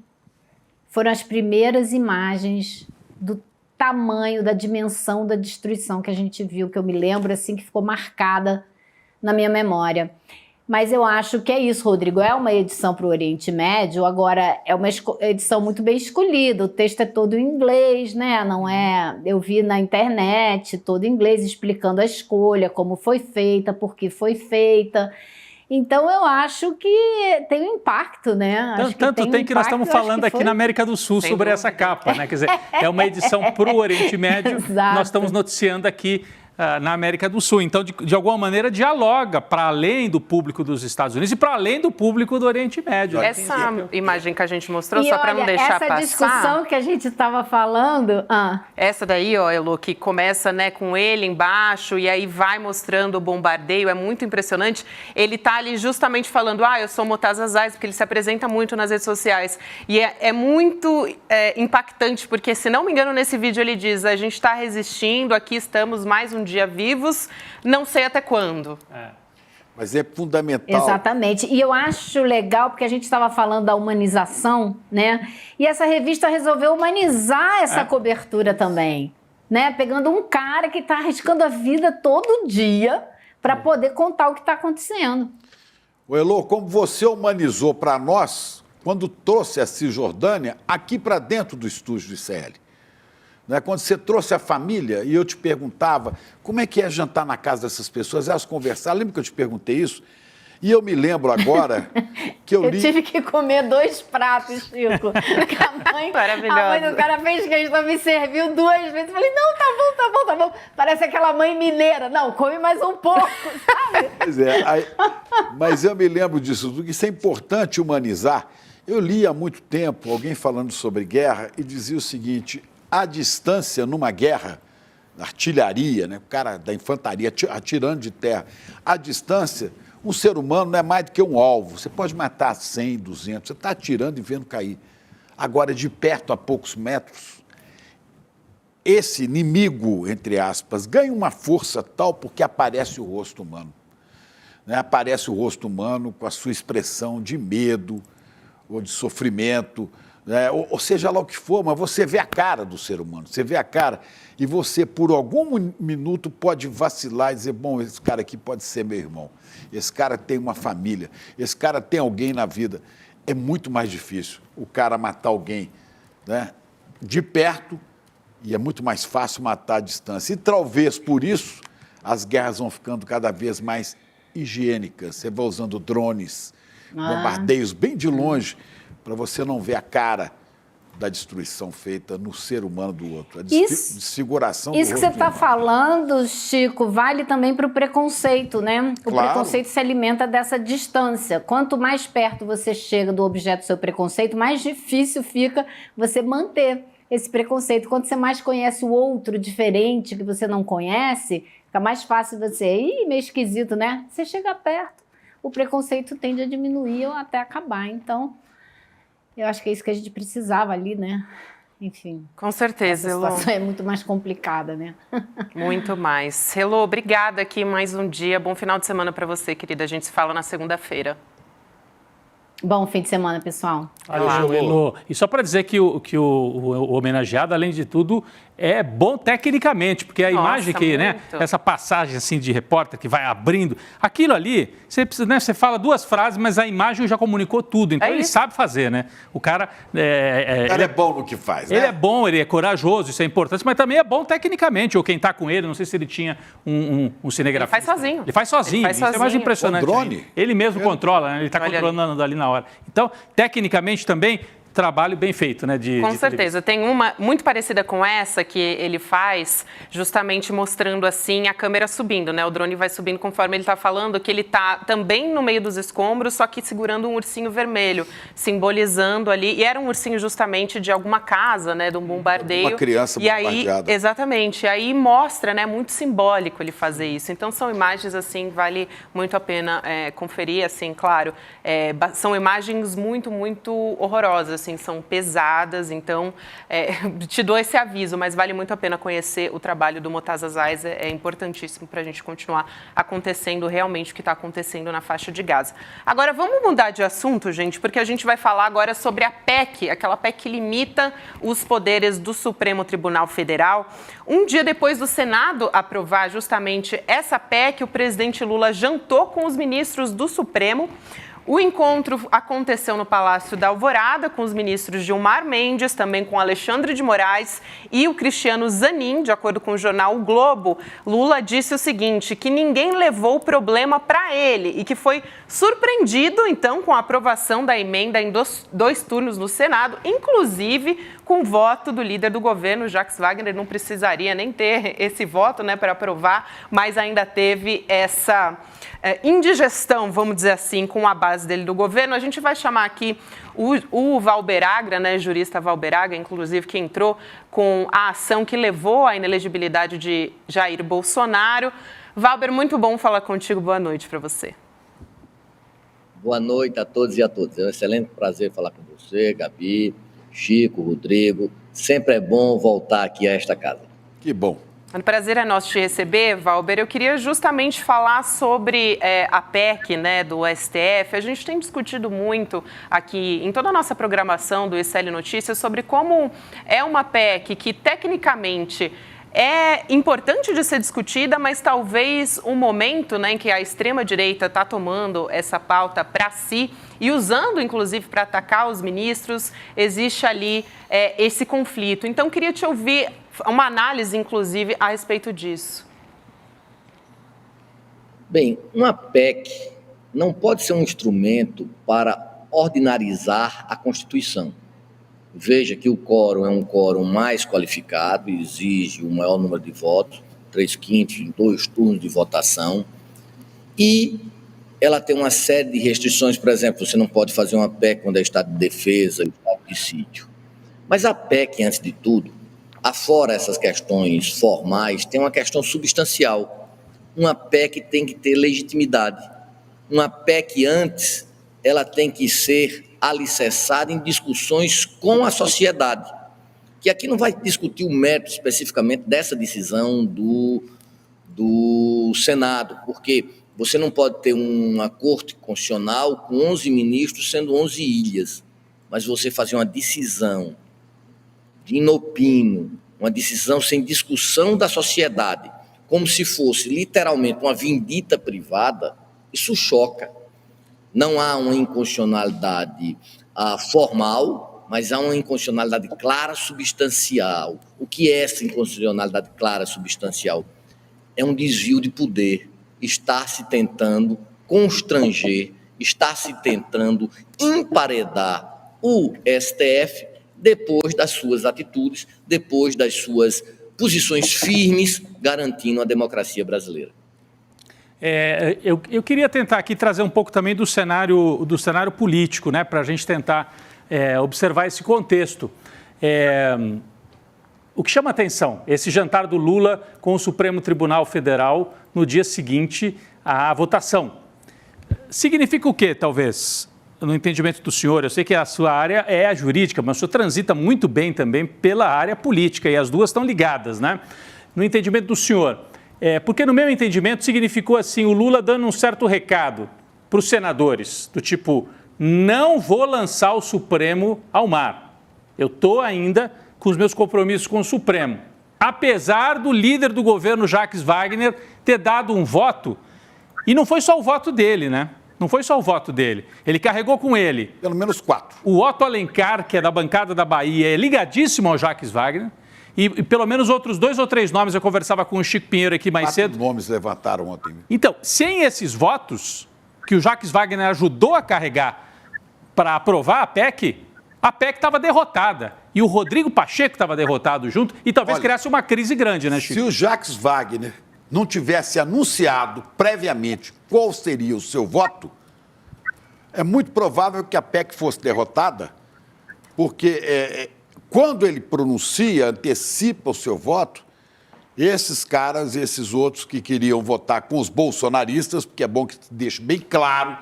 Foram as primeiras imagens do tamanho, da dimensão da destruição que a gente viu, que eu me lembro assim, que ficou marcada na minha memória. Mas eu acho que é isso, Rodrigo, é uma edição para o Oriente Médio, agora é uma edição muito bem escolhida, o texto é todo em inglês, né? Não é, eu vi na internet, todo em inglês, explicando a escolha, como foi feita, por que foi feita. Então, eu acho que tem um impacto, né? Acho
tanto tem que nós estamos falando aqui na América do Sul sobre essa capa, né? Quer dizer, é uma edição para o Oriente Médio, nós estamos noticiando aqui na América do Sul. Então, de alguma maneira, dialoga para além do público dos Estados Unidos e para além do público do Oriente Médio.
Essa imagem que a gente mostrou, só para não deixar passar...
essa discussão que a gente estava falando...
Essa daí, ó, Elo, que começa, né, com ele embaixo e aí vai mostrando o bombardeio, é muito impressionante. Ele tá ali justamente falando, eu sou Motaz Azaz, porque ele se apresenta muito nas redes sociais. E é muito impactante, porque, se não me engano, nesse vídeo ele diz, a gente está resistindo, aqui estamos mais um dia vivos, não sei até quando.
Mas é fundamental.
Exatamente. E eu acho legal, porque a gente estava falando da humanização, né? E essa revista resolveu humanizar essa cobertura também, né? Pegando um cara que está arriscando a vida todo dia para poder contar o que está acontecendo.
O Elo, como você humanizou para nós, quando trouxe a Cisjordânia aqui para dentro do estúdio do ICL. Quando você trouxe a família e eu te perguntava como é que é jantar na casa dessas pessoas, elas conversaram, lembra que eu te perguntei isso? E eu me lembro agora que eu li...
Eu tive que comer 2 pratos, Chico. A mãe do cara fez questão, me serviu 2 vezes. Eu falei, não, tá bom. Parece aquela mãe mineira. Não, come mais um pouco, sabe?
Pois é, mas eu me lembro disso, que isso é importante humanizar. Eu li há muito tempo alguém falando sobre guerra e dizia o seguinte... A distância numa guerra, artilharia, né? O cara da infantaria atirando de terra, a distância, um ser humano não é mais do que um alvo. Você pode matar 100, 200, você está atirando e vendo cair. Agora, de perto, a poucos metros, esse inimigo, entre aspas, ganha uma força tal porque aparece o rosto humano. Né? Aparece o rosto humano com a sua expressão de medo ou de sofrimento, ou seja lá o que for, mas você vê a cara do ser humano, você vê a cara e você, por algum minuto, pode vacilar e dizer, bom, esse cara aqui pode ser meu irmão, esse cara tem uma família, esse cara tem alguém na vida. É muito mais difícil o cara matar alguém, né, de perto e é muito mais fácil matar à distância. E talvez por isso as guerras vão ficando cada vez mais higiênicas. Você vai usando drones, bombardeios bem de longe, para você não ver a cara da destruição feita no ser humano do outro, a desfiguração do outro.
Isso que você está falando, Chico, vale também para o preconceito, né? O preconceito se alimenta dessa distância. Quanto mais perto você chega do objeto do seu preconceito, mais difícil fica você manter esse preconceito. Quando você mais conhece o outro diferente que você não conhece, fica mais fácil você... meio esquisito, né? Você chega perto, o preconceito tende a diminuir ou até acabar. Então... eu acho que é isso que a gente precisava ali, né? Enfim.
Com certeza,
Elo. A situação é muito mais complicada, né?
Muito mais. Elo, obrigada aqui mais um dia. Bom final de semana para você, querida. A gente se fala na segunda-feira.
Bom fim de semana, pessoal.
Valeu, Elo. E só para dizer que o homenageado, além de tudo, é bom tecnicamente, porque a imagem que, né, essa passagem assim de repórter que vai abrindo, aquilo ali, você precisa, né, você fala 2 frases, mas a imagem já comunicou tudo, então ele sabe fazer, né? O cara
ele é bom no que faz, né?
Ele é bom, ele é corajoso, isso é importante, mas também é bom tecnicamente, ou quem está com ele, não sei se ele tinha um cinegrafista.
Ele faz sozinho.
Ele faz sozinho, isso é mais impressionante.
O drone.
Ele mesmo controla, né? Ele está controlando ali na hora. Então, tecnicamente também, trabalho bem feito, né?
Com certeza. Tem uma muito parecida com essa que ele faz, justamente mostrando assim a câmera subindo, né? O drone vai subindo conforme ele está falando, que ele está também no meio dos escombros, só que segurando um ursinho vermelho, simbolizando ali. E era um ursinho justamente de alguma casa, né? De um bombardeio.
Uma criança bombardeada.
Exatamente. Aí mostra, né? Muito simbólico ele fazer isso. Então são imagens assim, vale muito a pena conferir, assim, claro. São imagens muito, muito horrorosas. Assim, são pesadas, então te dou esse aviso, mas vale muito a pena conhecer o trabalho do Motazaz Ais, é importantíssimo para a gente continuar acontecendo realmente o que está acontecendo na faixa de Gaza. Agora, vamos mudar de assunto, gente, porque a gente vai falar agora sobre a PEC, aquela PEC que limita os poderes do Supremo Tribunal Federal. Um dia depois do Senado aprovar justamente essa PEC, o presidente Lula jantou com os ministros do Supremo. O encontro aconteceu no Palácio da Alvorada com os ministros Gilmar Mendes, também com Alexandre de Moraes e o Cristiano Zanin. De acordo com o jornal O Globo, Lula disse o seguinte, que ninguém levou o problema para ele e que foi surpreendido, então, com a aprovação da emenda em dois turnos no Senado, inclusive com o voto do líder do governo, Jacques Wagner. Não precisaria nem ter esse voto, né, para aprovar, mas ainda teve essa indigestão, vamos dizer assim, com a base dele do governo. A gente vai chamar aqui o Valber Agra, né, jurista Valber Agra, inclusive, que entrou com a ação que levou à inelegibilidade de Jair Bolsonaro. Valber, muito bom falar contigo. Boa noite para você.
Boa noite a todos e a todas. É um excelente prazer falar com você, Gabi, Chico, Rodrigo. Sempre é bom voltar aqui a esta casa.
Que bom.
O prazer é nosso te receber, Valber. Eu queria justamente falar sobre a PEC, né, do STF. A gente tem discutido muito aqui em toda a nossa programação do ICL Notícias sobre como é uma PEC que, tecnicamente, é importante de ser discutida, mas talvez o momento, né, em que a extrema-direita está tomando essa pauta para si e usando, inclusive, para atacar os ministros, existe ali esse conflito. Então, queria te ouvir uma análise, inclusive, a respeito disso.
Bem, uma PEC não pode ser um instrumento para ordinarizar a Constituição. Veja que o quórum é um quórum mais qualificado, exige o maior número de votos, 3/5 em 2 turnos de votação, e ela tem uma série de restrições. Por exemplo, você não pode fazer uma PEC quando é estado de defesa, estado de sítio. Mas a PEC, antes de tudo, afora essas questões formais, tem uma questão substancial. Uma PEC tem que ter legitimidade. Uma PEC, antes, ela tem que ser alicerçada em discussões com a sociedade, que aqui não vai discutir o mérito especificamente dessa decisão do Senado, porque você não pode ter uma corte constitucional com 11 ministros, sendo 11 ilhas, mas você fazer uma decisão de inopino, uma decisão sem discussão da sociedade, como se fosse literalmente uma vindita privada, isso choca. Não há uma inconstitucionalidade formal, mas há uma inconstitucionalidade clara, substancial. O que é essa inconstitucionalidade clara, substancial? É um desvio de poder. Está se tentando constranger, está se tentando emparedar o STF depois das suas atitudes, depois das suas posições firmes, garantindo a democracia brasileira.
Eu queria tentar aqui trazer um pouco também do cenário político, né, para a gente tentar observar esse contexto. O que chama a atenção, esse jantar do Lula com o Supremo Tribunal Federal no dia seguinte à votação. Significa o quê, talvez, no entendimento do senhor? Eu sei que a sua área é a jurídica, mas o senhor transita muito bem também pela área política e as duas estão ligadas, né? No entendimento do senhor, porque no meu entendimento significou assim, o Lula dando um certo recado para os senadores, do tipo, não vou lançar o Supremo ao mar. Eu estou ainda com os meus compromissos com o Supremo. Apesar do líder do governo, Jacques Wagner, ter dado um voto, e não foi só o voto dele, né? Não foi só o voto dele. Ele carregou com ele.
Pelo menos 4.
O Otto Alencar, que é da bancada da Bahia, é ligadíssimo ao Jacques Wagner. E pelo menos outros 2 ou 3 nomes, eu conversava com o Chico Pinheiro aqui mais
4
cedo.
nomes levantaram ontem.
Então, sem esses votos que o Jacques Wagner ajudou a carregar para aprovar a PEC, A PEC estava derrotada e o Rodrigo Pacheco estava derrotado junto e talvez criasse uma crise grande, né, Chico?
Se o Jacques Wagner não tivesse anunciado previamente qual seria o seu voto, é muito provável que a PEC fosse derrotada, porque quando ele pronuncia, antecipa o seu voto, esses caras, esses outros que queriam votar com os bolsonaristas, porque é bom que deixe bem claro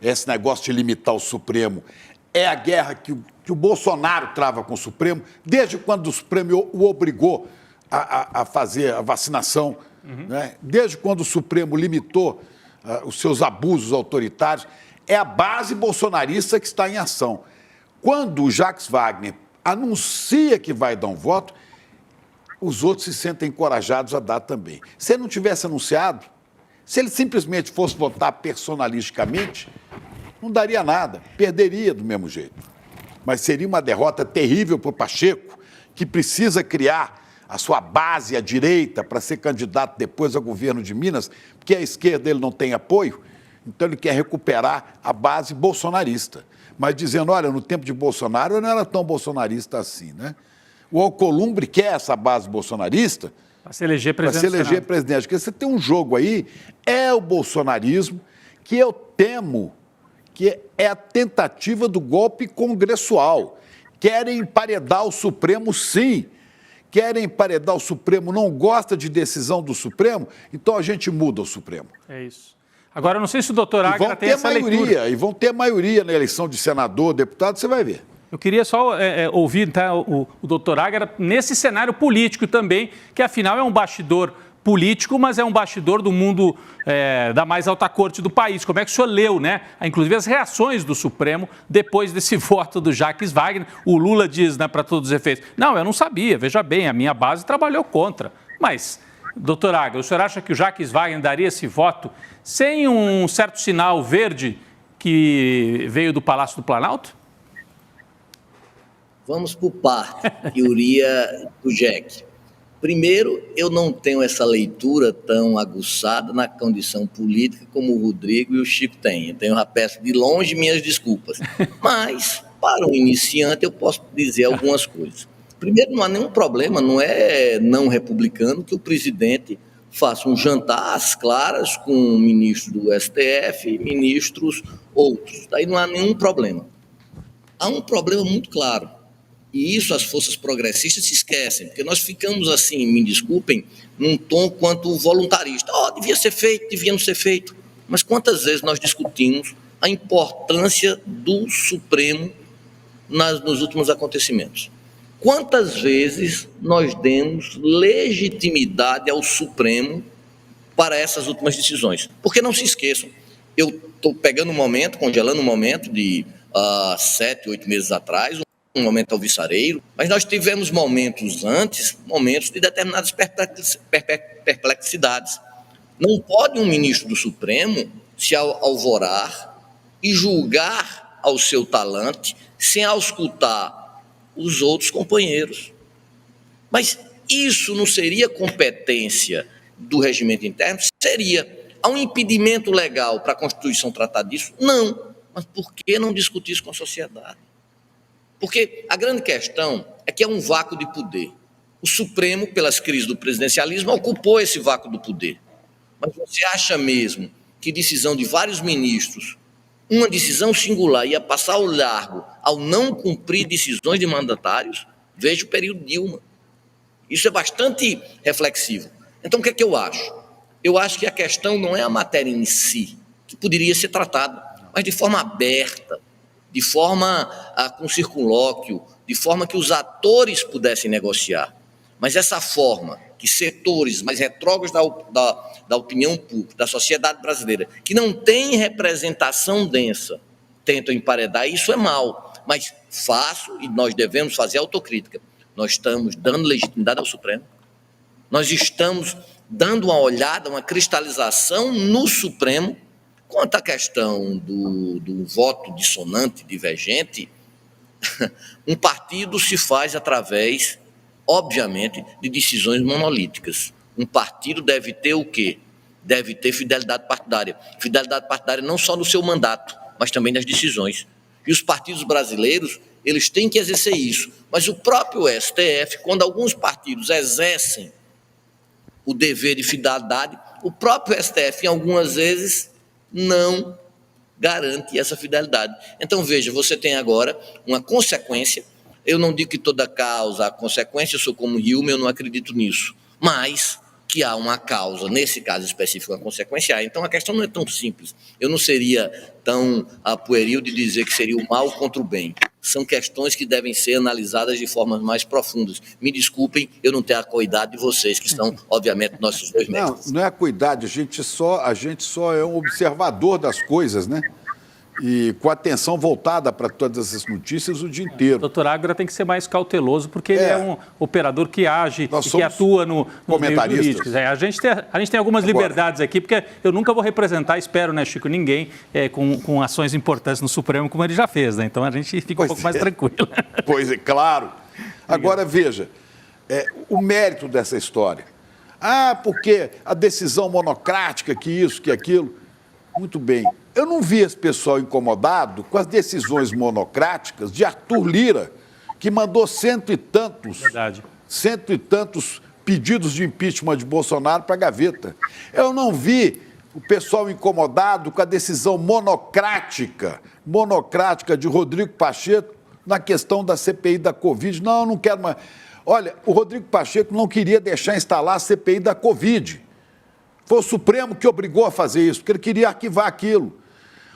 esse negócio de limitar o Supremo, é a guerra que o Bolsonaro trava com o Supremo, desde quando o Supremo o obrigou a fazer a vacinação, né? Desde quando o Supremo limitou os seus abusos autoritários, é a base bolsonarista que está em ação. Quando o Jacques Wagner anuncia que vai dar um voto, os outros se sentem encorajados a dar também. Se ele não tivesse anunciado, se ele simplesmente fosse votar personalisticamente, não daria nada, perderia do mesmo jeito. Mas seria uma derrota terrível para o Pacheco, que precisa criar a sua base à direita para ser candidato depois ao governo de Minas, porque a esquerda ele não tem apoio, então ele quer recuperar a base bolsonarista. Mas dizendo, olha, no tempo de Bolsonaro eu não era tão bolsonarista assim, né? O Alcolumbre quer essa base bolsonarista
para se eleger presidente.
Porque você tem um jogo aí, é o bolsonarismo, que eu temo que é a tentativa do golpe congressual. Querem emparedar o Supremo, sim. Querem emparedar o Supremo, não gosta de decisão do Supremo, então a gente muda o Supremo.
É isso. Agora, eu não sei se o doutor Agra tem essa leitura.
E vão ter maioria na eleição de senador, deputado, você vai ver.
Eu queria só ouvir o doutor Agra nesse cenário político também, que afinal é um bastidor político, mas é um bastidor do mundo da mais alta corte do país. Como é que o senhor leu, né? Inclusive as reações do Supremo depois desse voto do Jacques Wagner. O Lula diz, né, para todos os efeitos, não, eu não sabia, veja bem, a minha base trabalhou contra. Mas, doutor Agra, o senhor acha que o Jacques Wagner daria esse voto sem um certo sinal verde que veio do Palácio do Planalto?
Vamos por parte, teoria do Jack. Primeiro, eu não tenho essa leitura tão aguçada na condição política como o Rodrigo e o Chico têm. Então, eu já peço de longe minhas desculpas. Mas, para um iniciante, eu posso dizer algumas coisas. Primeiro, não há nenhum problema, não é não republicano que o presidente faça um jantar às claras com o ministro do STF e ministros outros. Daí não há nenhum problema. Há um problema muito claro. E isso as forças progressistas se esquecem, porque nós ficamos assim, me desculpem, num tom quanto voluntarista. Devia ser feito, devia não ser feito. Mas quantas vezes nós discutimos a importância do Supremo nos últimos acontecimentos? Quantas vezes nós demos legitimidade ao Supremo para essas últimas decisões? Porque não se esqueçam, eu estou pegando um momento, congelando um momento de 7, 8 meses atrás, um momento alvissareiro, mas nós tivemos momentos antes, momentos de determinadas perplexidades. Não pode um ministro do Supremo se alvorar e julgar ao seu talante sem auscultar os outros companheiros. Mas isso não seria competência do regimento interno? Seria. Há um impedimento legal para a Constituição tratar disso? Não. Mas por que não discutir isso com a sociedade? Porque a grande questão é que é um vácuo de poder. O Supremo, pelas crises do presidencialismo, ocupou esse vácuo do poder. Mas você acha mesmo que decisão de vários ministros, uma decisão singular, ia passar ao largo ao não cumprir decisões de mandatários? Veja o período Dilma. Isso é bastante reflexivo. Então, o que é que eu acho? Eu acho que a questão não é a matéria em si, que poderia ser tratada, mas de forma aberta, de forma com circunlóquio, de forma que os atores pudessem negociar. Mas essa forma que setores mais retrógrados da opinião pública, da sociedade brasileira, que não tem representação densa, tentam emparedar, isso é mal. Mas faço, e nós devemos fazer autocrítica, nós estamos dando legitimidade ao Supremo, nós estamos dando uma olhada, uma cristalização no Supremo. Quanto à questão do voto dissonante, divergente, um partido se faz através, obviamente, de decisões monolíticas. Um partido deve ter o quê? Deve ter fidelidade partidária. Fidelidade partidária não só no seu mandato, mas também nas decisões. E os partidos brasileiros, eles têm que exercer isso. Mas o próprio STF, quando alguns partidos exercem o dever de fidelidade, o próprio STF, em algumas vezes, não garante essa fidelidade. Então, veja, você tem agora uma consequência. Eu não digo que toda causa há consequência, eu sou como Hume, eu não acredito nisso. Mas que há uma causa, nesse caso específico, uma consequência há. Então, a questão não é tão simples. Eu não seria tão pueril de dizer que seria o mal contra o bem. São questões que devem ser analisadas de formas mais profundas. Me desculpem, eu não tenho a cuidado de vocês, que são, obviamente, nossos dois mestres.
Não é a cuidado, a gente só é um observador das coisas, né? E com a atenção voltada para todas essas notícias o dia inteiro.
O doutor Águeda tem que ser mais cauteloso, porque ele é um operador que age e que atua no meio jurídico. A gente tem algumas liberdades aqui, porque eu nunca vou representar, espero, né, Chico, ninguém com ações importantes no Supremo, como ele já fez, né? Então a gente fica um pouco mais tranquilo.
Pois é, claro. Agora, veja, o mérito dessa história. Porque a decisão monocrática, que isso, que aquilo. Muito bem. Eu não vi esse pessoal incomodado com as decisões monocráticas de Arthur Lira, que mandou cento e tantos pedidos de impeachment de Bolsonaro para a gaveta. Eu não vi o pessoal incomodado com a decisão monocrática de Rodrigo Pacheco na questão da CPI da Covid. Não, eu não quero mais. Olha, o Rodrigo Pacheco não queria deixar instalar a CPI da Covid. Foi o Supremo que obrigou a fazer isso, porque ele queria arquivar aquilo.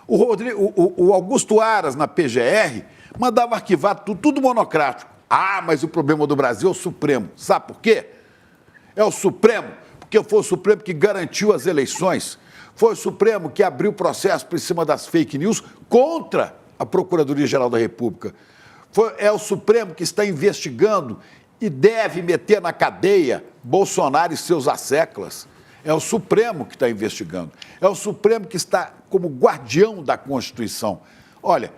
O Augusto Aras, na PGR, mandava arquivar tudo monocrático. Mas o problema do Brasil é o Supremo. Sabe por quê? É o Supremo, porque foi o Supremo que garantiu as eleições. Foi o Supremo que abriu o processo por cima das fake news contra a Procuradoria-Geral da República. É o Supremo que está investigando e deve meter na cadeia Bolsonaro e seus asseclas. É o Supremo que está investigando. É o Supremo que está como guardião da Constituição. Olha,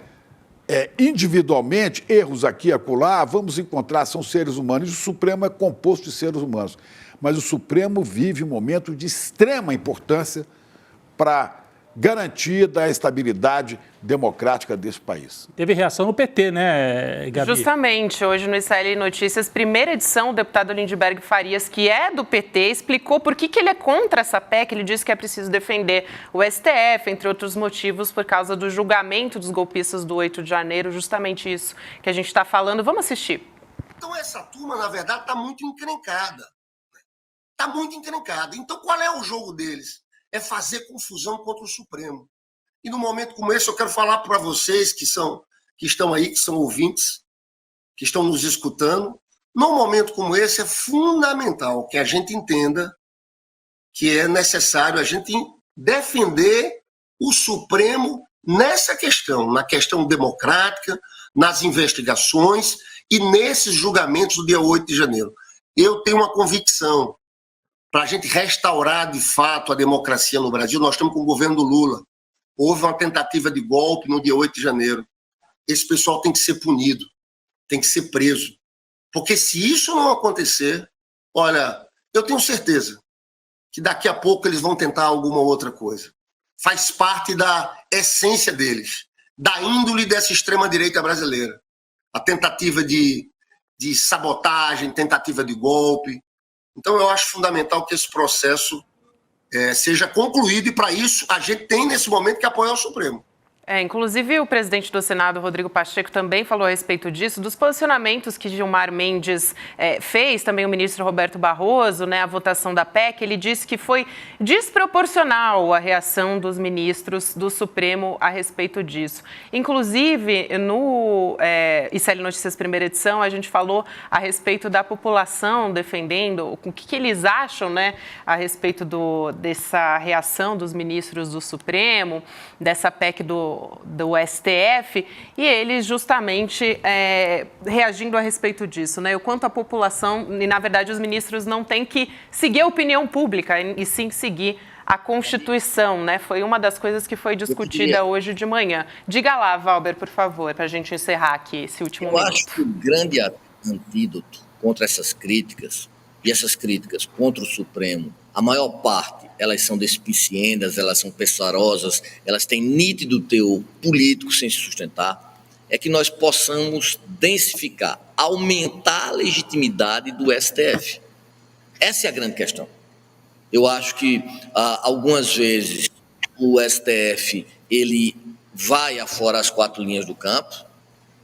individualmente, erros aqui e acolá, vamos encontrar, são seres humanos. E o Supremo é composto de seres humanos. Mas o Supremo vive um momento de extrema importância para garantia da estabilidade democrática desse país.
Teve reação no PT, né, Gabi?
Justamente, hoje no Israel Notícias, primeira edição, o deputado Lindbergh Farias, que é do PT, explicou por que ele é contra essa PEC. Ele disse que é preciso defender o STF, entre outros motivos, por causa do julgamento dos golpistas do 8 de janeiro, justamente isso que a gente está falando. Vamos assistir.
Então essa turma, na verdade, está muito encrencada. Está muito encrencada. Então qual é o jogo deles? É fazer confusão contra o Supremo. E num momento como esse, eu quero falar para vocês que estão aí, que são ouvintes, que estão nos escutando. Num momento como esse, é fundamental que a gente entenda que é necessário a gente defender o Supremo nessa questão, na questão democrática, nas investigações e nesses julgamentos do dia 8 de janeiro. Eu tenho uma convicção. Para a gente restaurar, de fato, a democracia no Brasil, nós estamos com o governo do Lula. Houve uma tentativa de golpe no dia 8 de janeiro. Esse pessoal tem que ser punido, tem que ser preso. Porque se isso não acontecer, olha, eu tenho certeza que daqui a pouco eles vão tentar alguma outra coisa. Faz parte da essência deles, da índole dessa extrema-direita brasileira. A tentativa de sabotagem, tentativa de golpe. Então, eu acho fundamental que esse processo seja concluído e, para isso, a gente tem, nesse momento, que apoiar o Supremo.
Inclusive, o presidente do Senado, Rodrigo Pacheco, também falou a respeito disso, dos posicionamentos que Gilmar Mendes fez, também o ministro Roberto Barroso, né, a votação da PEC. Ele disse que foi desproporcional a reação dos ministros do Supremo a respeito disso. Inclusive, no ICL Notícias Primeira Edição, a gente falou a respeito da população defendendo, o que eles acham, né, a respeito dessa reação dos ministros do Supremo, dessa PEC do STF, e eles justamente reagindo a respeito disso, né? O quanto a população, e na verdade os ministros não têm que seguir a opinião pública, e sim seguir a Constituição, né? Foi uma das coisas que foi discutida hoje de manhã. Diga lá, Valber, por favor, para a gente encerrar aqui esse último minuto.
Eu acho que o grande antídoto contra essas críticas, e essas críticas contra o Supremo, a maior parte, elas são despiciendas, elas são peçarosas, elas têm nítido teor político sem se sustentar. é que nós possamos densificar, aumentar a legitimidade do STF. Essa é a grande questão. Eu acho que algumas vezes o STF ele vai afora as 4 linhas do campo,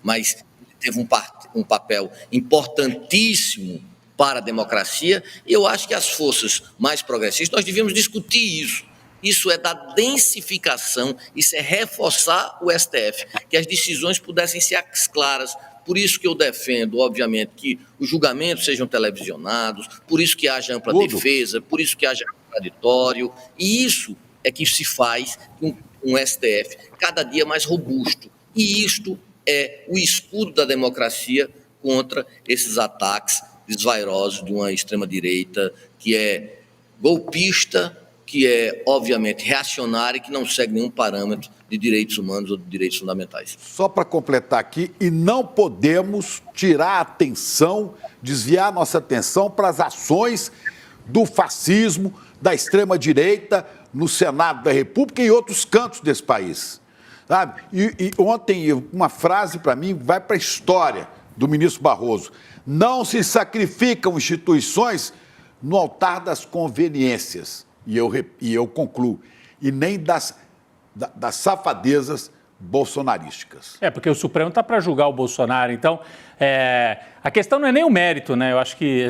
mas teve um papel importantíssimo para a democracia, e eu acho que as forças mais progressistas, nós devíamos discutir isso. Isso é da densificação, isso é reforçar o STF, que as decisões pudessem ser claras. Por isso que eu defendo, obviamente, que os julgamentos sejam televisionados, por isso que haja ampla defesa, por isso que haja contraditório, e isso é que se faz um STF cada dia mais robusto. E isto é o escudo da democracia contra esses ataques desvairosos de uma extrema-direita que é golpista, que é, obviamente, reacionária e que não segue nenhum parâmetro de direitos humanos ou de direitos fundamentais.
Só para completar aqui, e não podemos tirar a atenção, desviar nossa atenção para as ações do fascismo, da extrema-direita, no Senado da República e em outros cantos desse país. Sabe? E ontem, uma frase para mim vai para a história do ministro Barroso. Não se sacrificam instituições no altar das conveniências. E eu concluo, e nem das safadezas bolsonarísticas.
Porque o Supremo está para julgar o Bolsonaro, então a questão não é nem o mérito, né? Eu acho que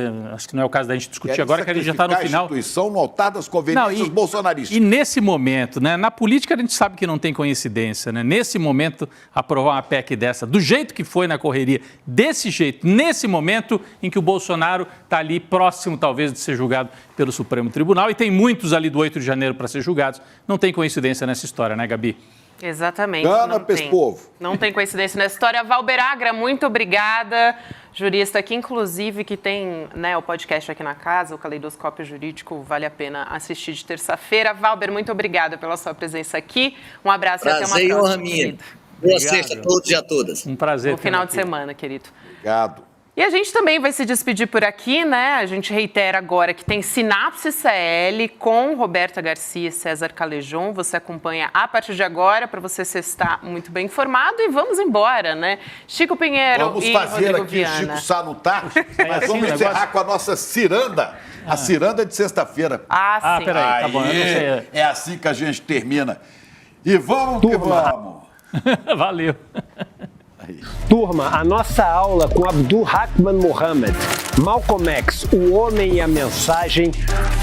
não é o caso da gente discutir agora, que a gente já está no final.
A instituição no altar das conveniências bolsonaristas.
E nesse momento, né? Na política a gente sabe que não tem coincidência, né? Nesse momento, aprovar uma PEC dessa, do jeito que foi na correria, desse jeito, nesse momento em que o Bolsonaro está ali próximo, talvez, de ser julgado pelo Supremo Tribunal, e tem muitos ali do 8 de janeiro para ser julgados, não tem coincidência nessa história, né, Gabi?
Exatamente.
Gana Pespovo.
Não tem coincidência nessa história. Valber Agra, muito obrigada. Jurista aqui, inclusive, que tem, né, o podcast aqui na casa, o Caleidoscópio Jurídico, vale a pena assistir de terça-feira. Valber, muito obrigada pela sua presença aqui. Um abraço
prazer,
e até uma próxima.
Prazer, honra minha. Boa sexta a todos e a todas.
Um prazer.
Bom final de semana, querido.
Obrigado.
E a gente também vai se despedir por aqui, né? A gente reitera agora que tem Sinapse CL com Roberta Garcia e César Calejon. Você acompanha a partir de agora para você estar muito bem informado e vamos embora, né? Chico Pinheiro
vamos
e
fazer
Rodrigo
aqui
Viana.
Chico Salutar, mas vamos encerrar com a nossa ciranda, a ciranda de sexta-feira.
Sim.
Peraí, tá bom, eu não sei.
É assim que a gente termina. E vamos que vamos.
Valeu.
Turma, a nossa aula com Abdul Rahman Mohammed, Malcolm X, o homem e a mensagem,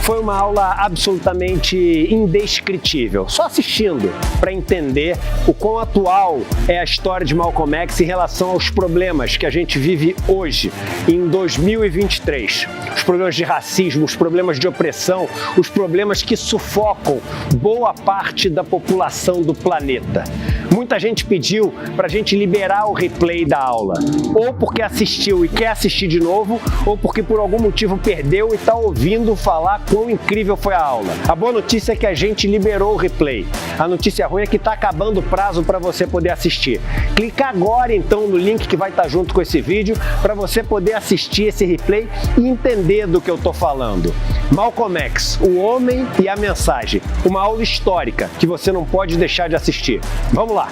foi uma aula absolutamente indescritível. Só assistindo para entender o quão atual é a história de Malcolm X em relação aos problemas que a gente vive hoje, em 2023. Os problemas de racismo, os problemas de opressão, os problemas que sufocam boa parte da população do planeta. Muita gente pediu para a gente liberar o replay da aula, ou porque assistiu e quer assistir de novo, ou porque por algum motivo perdeu e está ouvindo falar quão incrível foi a aula. A boa notícia é que a gente liberou o replay. A notícia ruim é que está acabando o prazo para você poder assistir. Clica agora então no link que vai estar junto com esse vídeo para você poder assistir esse replay e entender do que eu estou falando. Malcolm X, o homem e a mensagem. Uma aula histórica que você não pode deixar de assistir. Vamos lá!